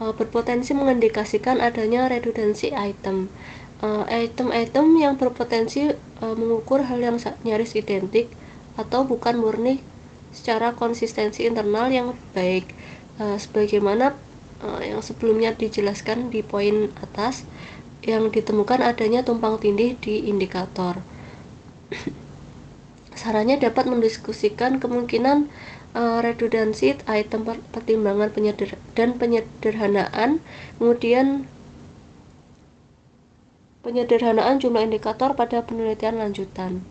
S1: berpotensi mengindikasikan adanya redundansi item. Item-item yang berpotensi mengukur hal yang nyaris identik atau bukan murni secara konsistensi internal yang baik, sebagaimana yang sebelumnya dijelaskan di poin atas, yang ditemukan adanya tumpang tindih di indikator. Sarannya dapat mendiskusikan kemungkinan redundansi item pertimbangan dan penyederhanaan, kemudian penyederhanaan jumlah indikator pada penelitian lanjutan.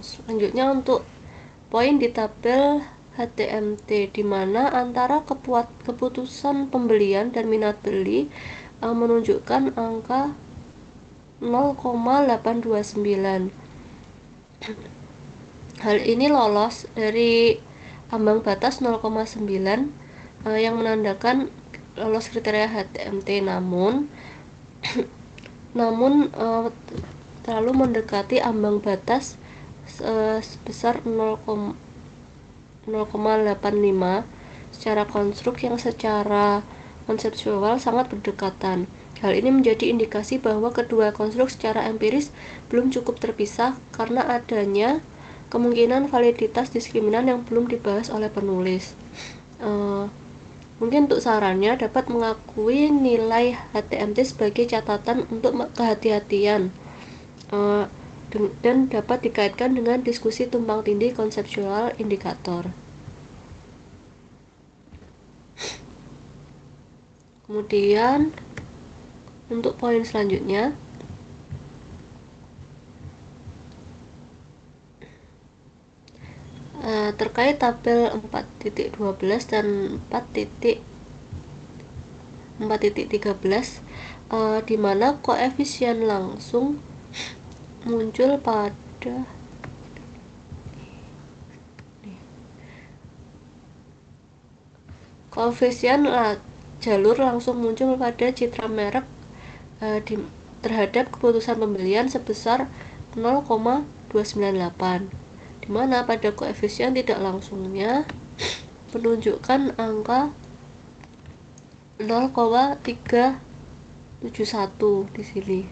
S1: Selanjutnya untuk poin di tabel HTMT, di mana antara keputusan pembelian dan minat beli menunjukkan angka 0,829. Hal ini lolos dari ambang batas 0,9 yang menandakan lolos kriteria HTMT, namun terlalu mendekati ambang batas sebesar 0,85 secara konstruk yang secara konseptual sangat berdekatan. Hal ini menjadi indikasi bahwa kedua konstruk secara empiris belum cukup terpisah karena adanya kemungkinan validitas diskriminan yang belum dibahas oleh penulis. Mungkin untuk sarannya dapat mengakui nilai HTMT sebagai catatan untuk kehati-hatian, dan dapat dikaitkan dengan diskusi tumpang tindih konseptual indikator. Kemudian untuk poin selanjutnya, terkait tabel 4.12 dan 4.13, di mana koefisien langsung muncul pada jalur langsung muncul pada citra merek terhadap keputusan pembelian sebesar 0,298, di mana pada koefisien tidak langsungnya menunjukkan angka 0,371 di sini,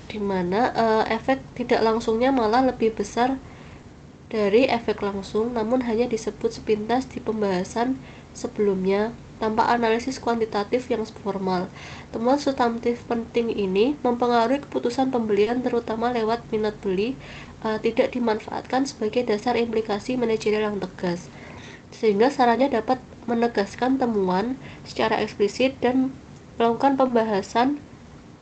S1: di mana efek tidak langsungnya malah lebih besar dari efek langsung, namun hanya disebut sepintas di pembahasan sebelumnya tanpa analisis kuantitatif yang formal. Temuan substantif penting ini mempengaruhi keputusan pembelian terutama lewat minat beli, tidak dimanfaatkan sebagai dasar implikasi manajerial yang tegas, sehingga sarannya dapat menegaskan temuan secara eksplisit dan melakukan pembahasan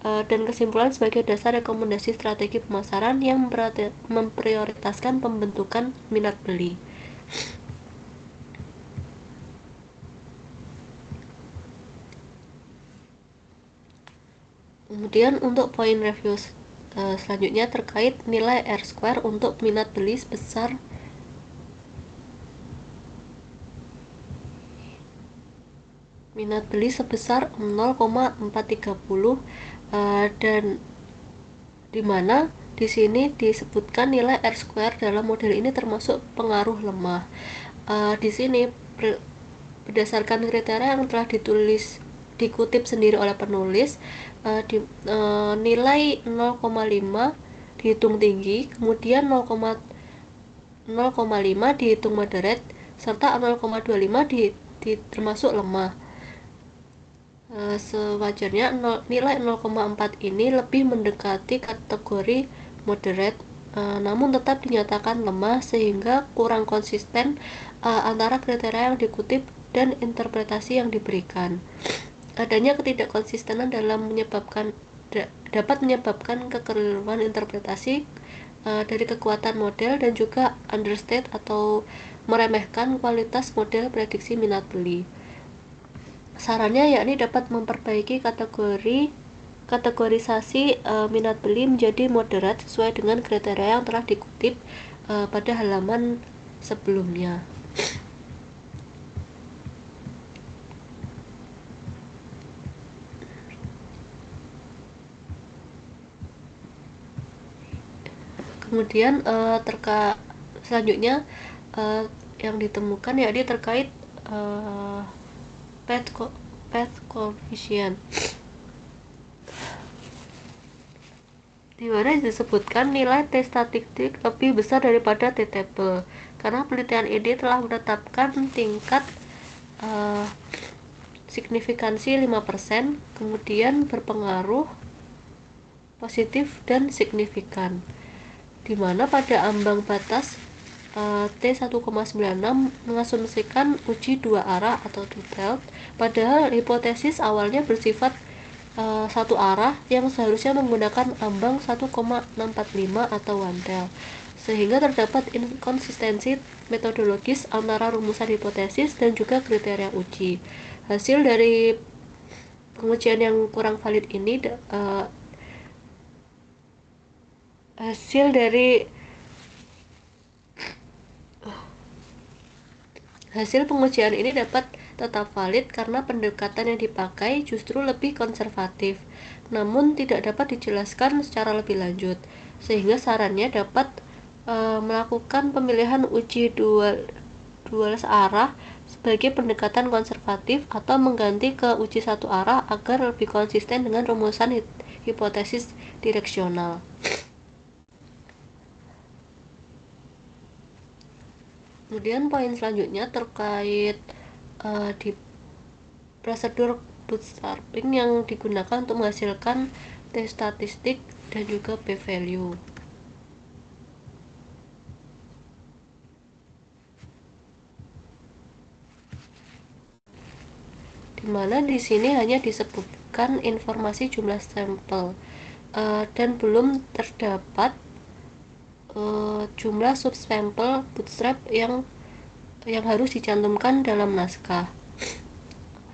S1: dan kesimpulan sebagai dasar rekomendasi strategi pemasaran yang memprioritaskan pembentukan minat beli. Kemudian untuk poin review selanjutnya terkait nilai R-square untuk minat beli sebesar minat beli sebesar 0,430, dan dimana di sini disebutkan nilai R-square dalam model ini termasuk pengaruh lemah. Di sini berdasarkan kriteria yang telah dikutip sendiri oleh penulis, nilai 0,5 dihitung tinggi, kemudian 0,5 dihitung moderate, serta 0,25 termasuk lemah. Sewajarnya nilai 0,4 ini lebih mendekati kategori moderate, namun tetap dinyatakan lemah sehingga kurang konsisten antara kriteria yang dikutip dan interpretasi yang diberikan. Adanya ketidakkonsistenan dapat menyebabkan kekeliruan interpretasi dari kekuatan model dan juga understate atau meremehkan kualitas model prediksi minat beli. Sarannya yakni dapat memperbaiki kategorisasi minat beli menjadi moderat sesuai dengan kriteria yang telah dikutip pada halaman sebelumnya. Kemudian selanjutnya yang ditemukan yakni terkait path coefficient, di mana disebutkan nilai T statistik lebih besar daripada T table karena penelitian ini telah menetapkan tingkat signifikansi 5%, kemudian berpengaruh positif dan signifikan, di mana pada ambang batas T 1,96 mengasumsikan uji dua arah atau two-tailed, padahal hipotesis awalnya bersifat satu arah yang seharusnya menggunakan ambang 1,645 atau one-tailed, sehingga terdapat inkonsistensi metodologis antara rumusan hipotesis dan juga kriteria uji. Hasil dari pengujian yang kurang valid ini hasil dari Hasil pengujian ini dapat tetap valid karena pendekatan yang dipakai justru lebih konservatif, namun tidak dapat dijelaskan secara lebih lanjut, sehingga sarannya dapat melakukan pemilihan uji dual arah sebagai pendekatan konservatif atau mengganti ke uji satu arah agar lebih konsisten dengan rumusan hipotesis direksional. Kemudian poin selanjutnya terkait di prosedur bootstrapping yang digunakan untuk menghasilkan T statistik dan juga p-value. Dimana di sini hanya disebutkan informasi jumlah sampel dan belum terdapat jumlah subsampel bootstrap yang harus dicantumkan dalam naskah.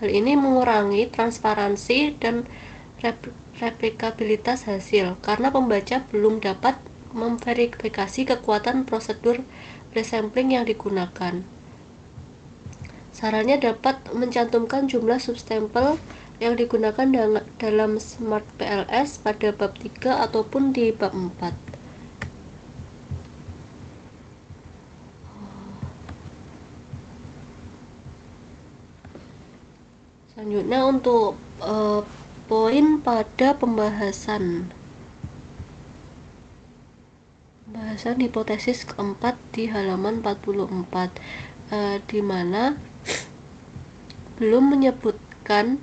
S1: Hal ini mengurangi transparansi dan replikabilitas hasil karena pembaca belum dapat memverifikasi kekuatan prosedur resampling yang digunakan. Sarannya dapat mencantumkan jumlah subsampel yang digunakan dalam Smart PLS pada bab 3 ataupun di bab 4. Selanjutnya untuk poin pada pembahasan hipotesis keempat di halaman 44, di mana belum menyebutkan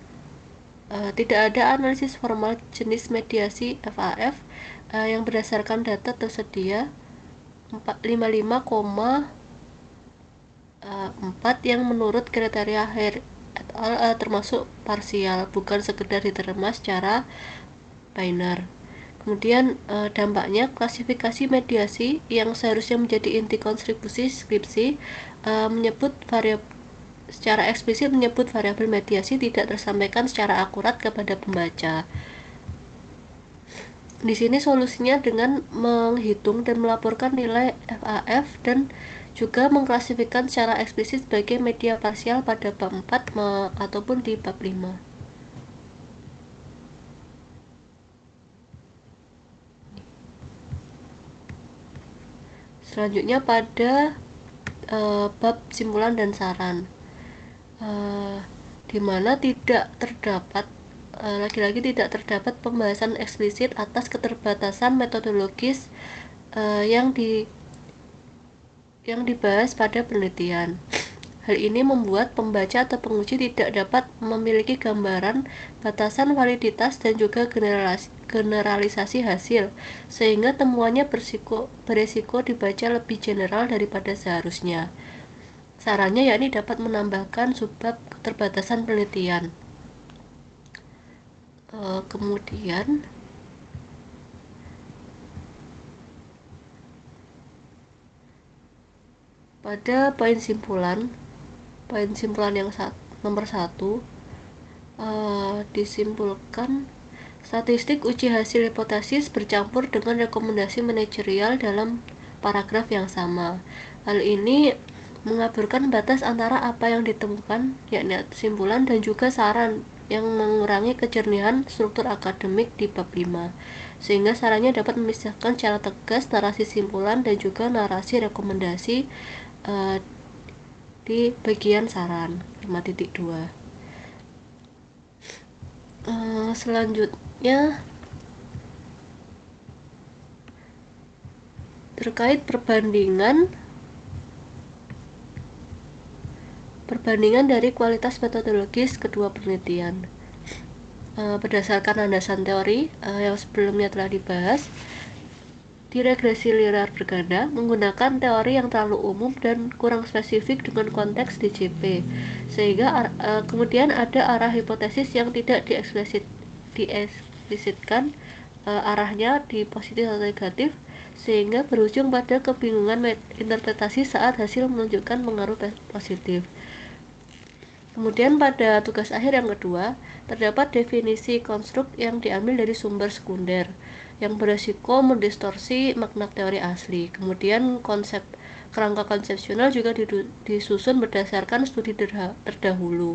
S1: tidak ada analisis formal jenis mediasi FAF yang berdasarkan data tersedia 55,4 yang menurut kriteria Hare et al. Termasuk parsial, bukan sekedar diterima secara biner. Kemudian dampaknya klasifikasi mediasi yang seharusnya menjadi inti kontribusi skripsi menyebut secara eksplisit menyebut variabel mediasi tidak tersampaikan secara akurat kepada pembaca. Di sini solusinya dengan menghitung dan melaporkan nilai FAF dan juga mengklasifikasikan secara eksplisit sebagai media parsial pada bab 4 ataupun di bab 5. Selanjutnya pada bab simpulan dan saran, di mana tidak terdapat lagi-lagi tidak terdapat pembahasan eksplisit atas keterbatasan metodologis yang dibahas pada penelitian. Hal ini membuat pembaca atau penguji tidak dapat memiliki gambaran batasan validitas dan juga generalisasi hasil, sehingga temuannya beresiko dibaca lebih general daripada seharusnya. Sarannya yakni dapat menambahkan subbab keterbatasan penelitian. Kemudian pada poin simpulan yang nomor 1 disimpulkan statistik uji hasil hipotesis bercampur dengan rekomendasi manajerial dalam paragraf yang sama. Hal ini mengaburkan batas antara apa yang ditemukan, yakni kesimpulan, dan juga saran yang mengurangi kejernihan struktur akademik di bab 5, sehingga sarannya dapat memisahkan secara tegas narasi simpulan dan juga narasi rekomendasi di bagian saran 5.2. Selanjutnya terkait perbandingan dari kualitas metodologis kedua penelitian. Berdasarkan landasan teori yang sebelumnya telah dibahas, di regresi linear berganda menggunakan teori yang terlalu umum dan kurang spesifik dengan konteks DJP, sehingga kemudian ada arah hipotesis yang tidak dieksplisitkan arahnya di positif atau negatif, sehingga berujung pada kebingungan interpretasi saat hasil menunjukkan pengaruh positif. Kemudian pada tugas akhir yang kedua, terdapat definisi konstruk yang diambil dari sumber sekunder yang beresiko mendistorsi makna teori asli. Kemudian kerangka konsepsional juga disusun berdasarkan studi terdahulu,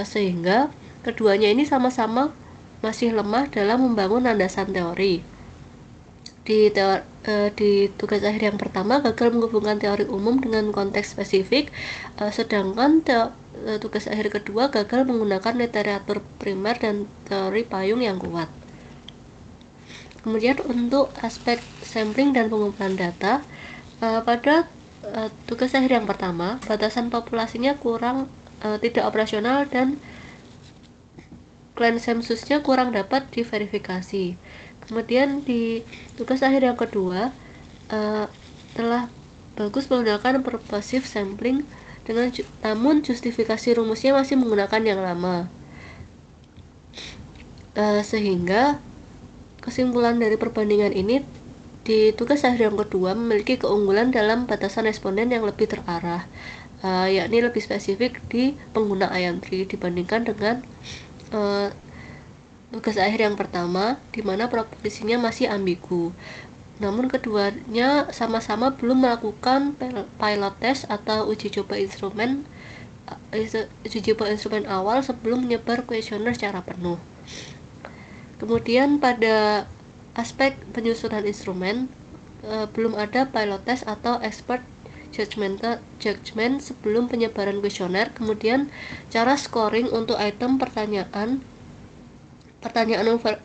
S1: sehingga keduanya ini sama-sama masih lemah dalam membangun landasan teori. Di tugas akhir yang pertama gagal menghubungkan teori umum dengan konteks spesifik, sedangkan tugas akhir kedua gagal menggunakan literatur primer dan teori payung yang kuat. Kemudian untuk aspek sampling dan pengumpulan data, pada tugas akhir yang pertama batasan populasinya kurang tidak operasional dan konsensusnya kurang dapat diverifikasi. Kemudian di tugas akhir yang kedua telah bagus menggunakan purposive sampling namun justifikasi rumusnya masih menggunakan yang lama, sehingga kesimpulan dari perbandingan ini di tugas akhir yang kedua memiliki keunggulan dalam batasan responden yang lebih terarah, yakni lebih spesifik di pengguna IAM3 dibandingkan dengan tugas akhir yang pertama di mana proposisinya masih ambigu. Namun keduanya sama-sama belum melakukan pilot test atau uji coba instrumen awal sebelum menyebar kuesioner secara penuh. Kemudian pada aspek penyusunan instrumen, belum ada pilot test atau expert judgment sebelum penyebaran kuesioner. Kemudian cara scoring untuk item pertanyaan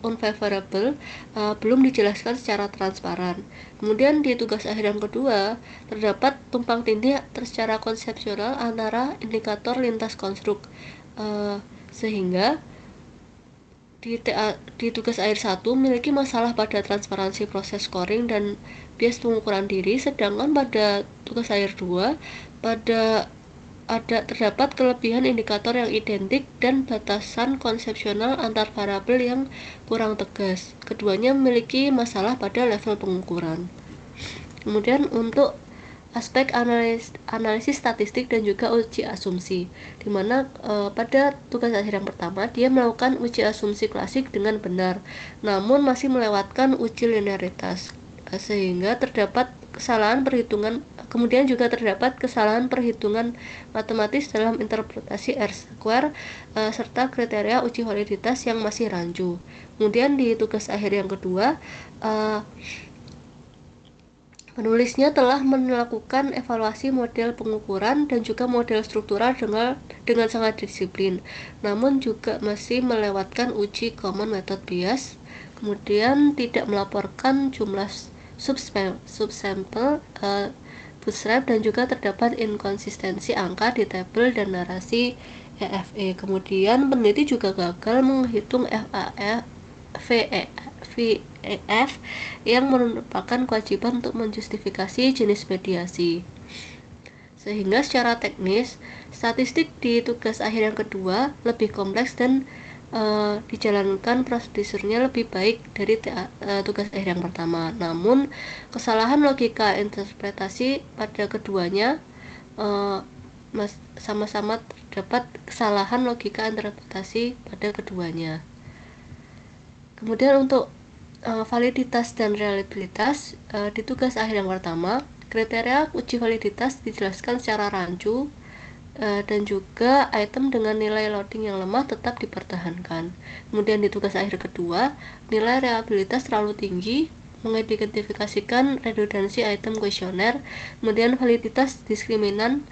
S1: unfavorable belum dijelaskan secara transparan. Kemudian di tugas akhir yang kedua terdapat tumpang tindih secara konsepsional antara indikator lintas konstruk, sehingga di tugas akhir 1 memiliki masalah pada transparansi proses scoring dan bias pengukuran diri, sedangkan pada tugas akhir 2 terdapat kelebihan indikator yang identik dan batasan konsepsional antar variabel yang kurang tegas. Keduanya memiliki masalah pada level pengukuran. Kemudian untuk aspek analisis statistik dan juga uji asumsi, di mana pada tugas akhir yang pertama dia melakukan uji asumsi klasik dengan benar, namun masih melewatkan uji linearitas, sehingga terdapat kesalahan perhitungan. Kemudian juga terdapat kesalahan perhitungan matematis dalam interpretasi R-square serta kriteria uji validitas yang masih rancu. Kemudian di tugas akhir yang kedua, penulisnya telah melakukan evaluasi model pengukuran dan juga model struktural dengan sangat disiplin, namun juga masih melewatkan uji common method bias. Kemudian tidak melaporkan jumlah subsample bootstrap dan juga terdapat inkonsistensi angka di tabel dan narasi EFE. Kemudian peneliti juga gagal menghitung VEF yang merupakan kewajiban untuk menjustifikasi jenis mediasi. Sehingga secara teknis, statistik di tugas akhir yang kedua lebih kompleks dan dijalankan prosedurnya lebih baik dari tugas akhir yang pertama. Namun kesalahan logika interpretasi pada keduanya sama-sama terdapat kesalahan logika interpretasi pada keduanya. Kemudian untuk validitas dan reliabilitas di tugas akhir yang pertama Kriteria uji validitas dijelaskan secara rancu, dan juga item dengan nilai loading yang lemah tetap dipertahankan. Kemudian di tugas akhir kedua, nilai reliabilitas terlalu tinggi, mengidentifikasikan redundansi item kuesioner. Kemudian validitas diskriminan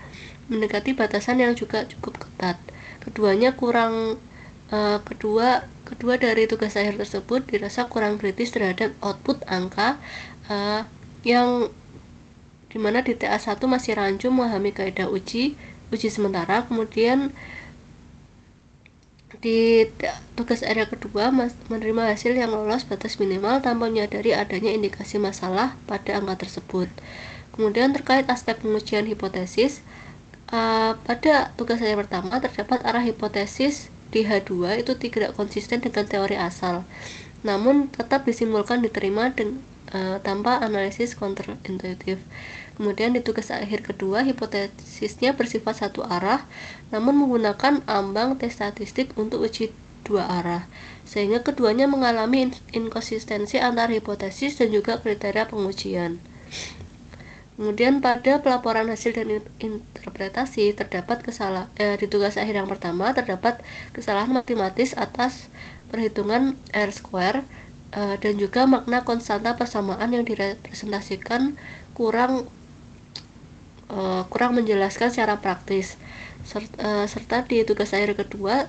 S1: mendekati batasan yang juga cukup ketat. Keduanya kurang kedua dari tugas akhir tersebut dirasa kurang kritis terhadap output angka, yang dimana di TA1 masih rancu memahami kaidah uji sementara. Kemudian di tugas area kedua menerima hasil yang lolos batas minimal tanpa menyadari adanya indikasi masalah pada angka tersebut. Kemudian terkait aspek pengujian hipotesis, pada tugas area pertama terdapat arah hipotesis di H2 itu tidak konsisten dengan teori asal, namun tetap disimpulkan diterima tanpa analisis counterintuitif. Kemudian di tugas akhir kedua, hipotesisnya bersifat satu arah, namun menggunakan ambang tes statistik untuk uji dua arah, sehingga keduanya mengalami inkonsistensi antara hipotesis dan juga kriteria pengujian. Kemudian pada pelaporan hasil dan interpretasi terdapat di tugas akhir yang pertama terdapat kesalahan matematis atas perhitungan R-square, dan juga makna konstanta persamaan yang direpresentasikan kurang menjelaskan secara praktis. Serta di tugas akhir kedua,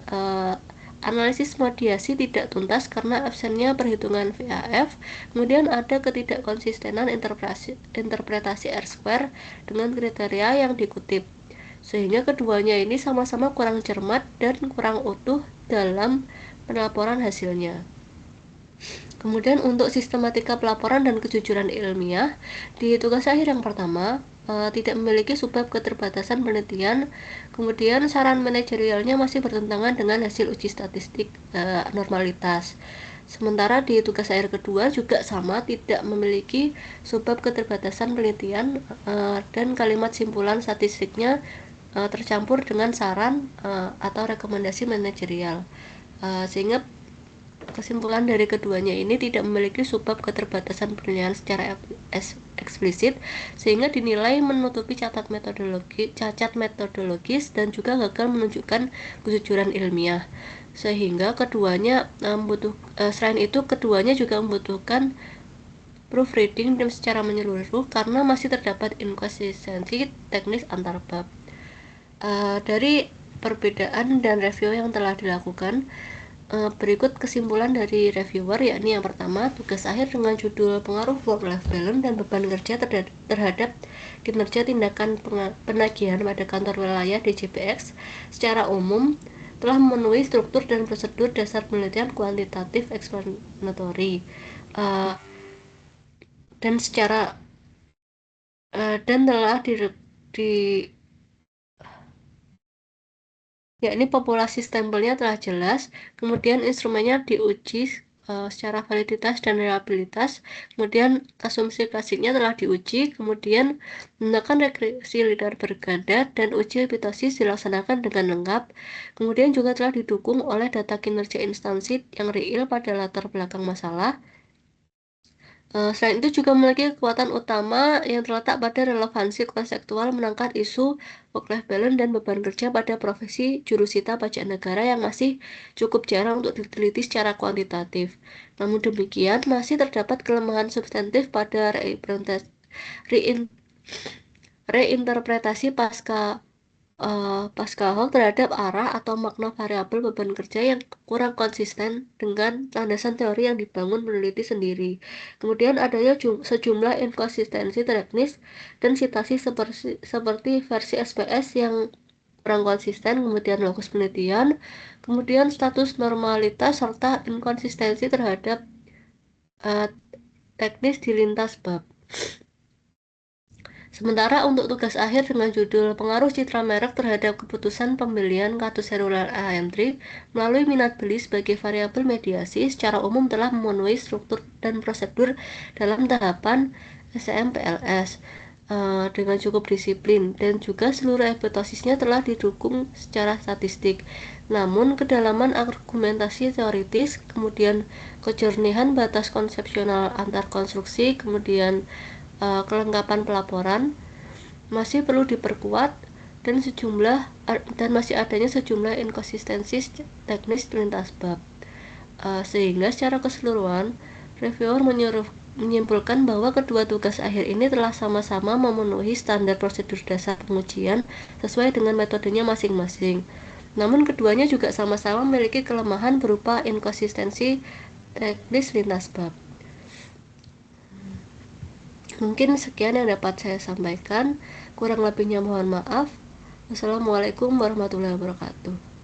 S1: analisis mediasi tidak tuntas karena absennya perhitungan VAF. Kemudian ada ketidakkonsistenan interpretasi R-square dengan kriteria yang dikutip, sehingga keduanya ini sama-sama kurang cermat dan kurang utuh dalam pelaporan hasilnya. Kemudian untuk sistematika pelaporan dan kejujuran ilmiah, di tugas akhir yang pertama tidak memiliki subbab keterbatasan penelitian. Kemudian saran manajerialnya masih bertentangan dengan hasil uji statistik normalitas. Sementara di tugas akhir kedua juga sama, tidak memiliki subbab keterbatasan penelitian, dan kalimat simpulan statistiknya tercampur dengan saran atau rekomendasi manajerial, sehingga kesimpulan dari keduanya ini tidak memiliki subbab keterbatasan penilaian secara eksplisit, sehingga dinilai menutupi cacat metodologis dan juga gagal menunjukkan kejujuran ilmiah. Sehingga keduanya selain itu keduanya juga membutuhkan proofreading dan secara menyeluruh karena masih terdapat inkonsistensi teknis antar bab. Dari perbedaan dan review yang telah dilakukan, berikut kesimpulan dari reviewer, yakni yang pertama, tugas akhir dengan judul pengaruh work-life balance dan beban kerja terhadap kinerja tindakan penagihan pada kantor wilayah DJPX secara umum telah memenuhi struktur dan prosedur dasar penelitian kuantitatif explanatory, dan telah yakni populasi stempelnya telah jelas, kemudian instrumennya diuji secara validitas dan reliabilitas, kemudian asumsi klasiknya telah diuji, kemudian menggunakan regresi linear berganda dan uji hipotesис dilaksanakan dengan lengkap, kemudian juga telah didukung oleh data kinerja instansi yang real pada latar belakang masalah. Selain itu juga memiliki kekuatan utama yang terletak pada relevansi konseptual mengangkat isu work-life balance dan beban kerja pada profesi jurusita pajak negara yang masih cukup jarang untuk diteliti secara kuantitatif. Namun demikian, masih terdapat kelemahan substantif pada reinterpretasi pasca hoc terhadap arah atau makna variabel beban kerja yang kurang konsisten dengan landasan teori yang dibangun peneliti sendiri. Kemudian adanya sejumlah inkonsistensi teknis dan citasi seperti versi SPS yang kurang konsisten, kemudian lokus penelitian, kemudian status normalitas, serta inkonsistensi terhadap teknis di lintas bab. Sementara untuk tugas akhir dengan judul pengaruh citra merek terhadap keputusan pembelian kartu seluler AM3 melalui minat beli sebagai variabel mediasi secara umum telah memenuhi struktur dan prosedur dalam tahapan SMPLS dengan cukup disiplin, dan juga seluruh hipotesisnya telah didukung secara statistik. Namun kedalaman argumentasi teoritis, kemudian kejernihan batas konsepsional antar konstruksi, kemudian kelengkapan pelaporan masih perlu diperkuat dan masih adanya sejumlah inkonsistensi teknis lintas bab. Sehingga secara keseluruhan, reviewer menyimpulkan bahwa kedua tugas akhir ini telah sama-sama memenuhi standar prosedur dasar pengujian sesuai dengan metodenya masing-masing. Namun keduanya juga sama-sama memiliki kelemahan berupa inkonsistensi teknis lintas bab. Mungkin sekian yang dapat saya sampaikan. Kurang lebihnya mohon maaf. Wassalamualaikum warahmatullahi wabarakatuh.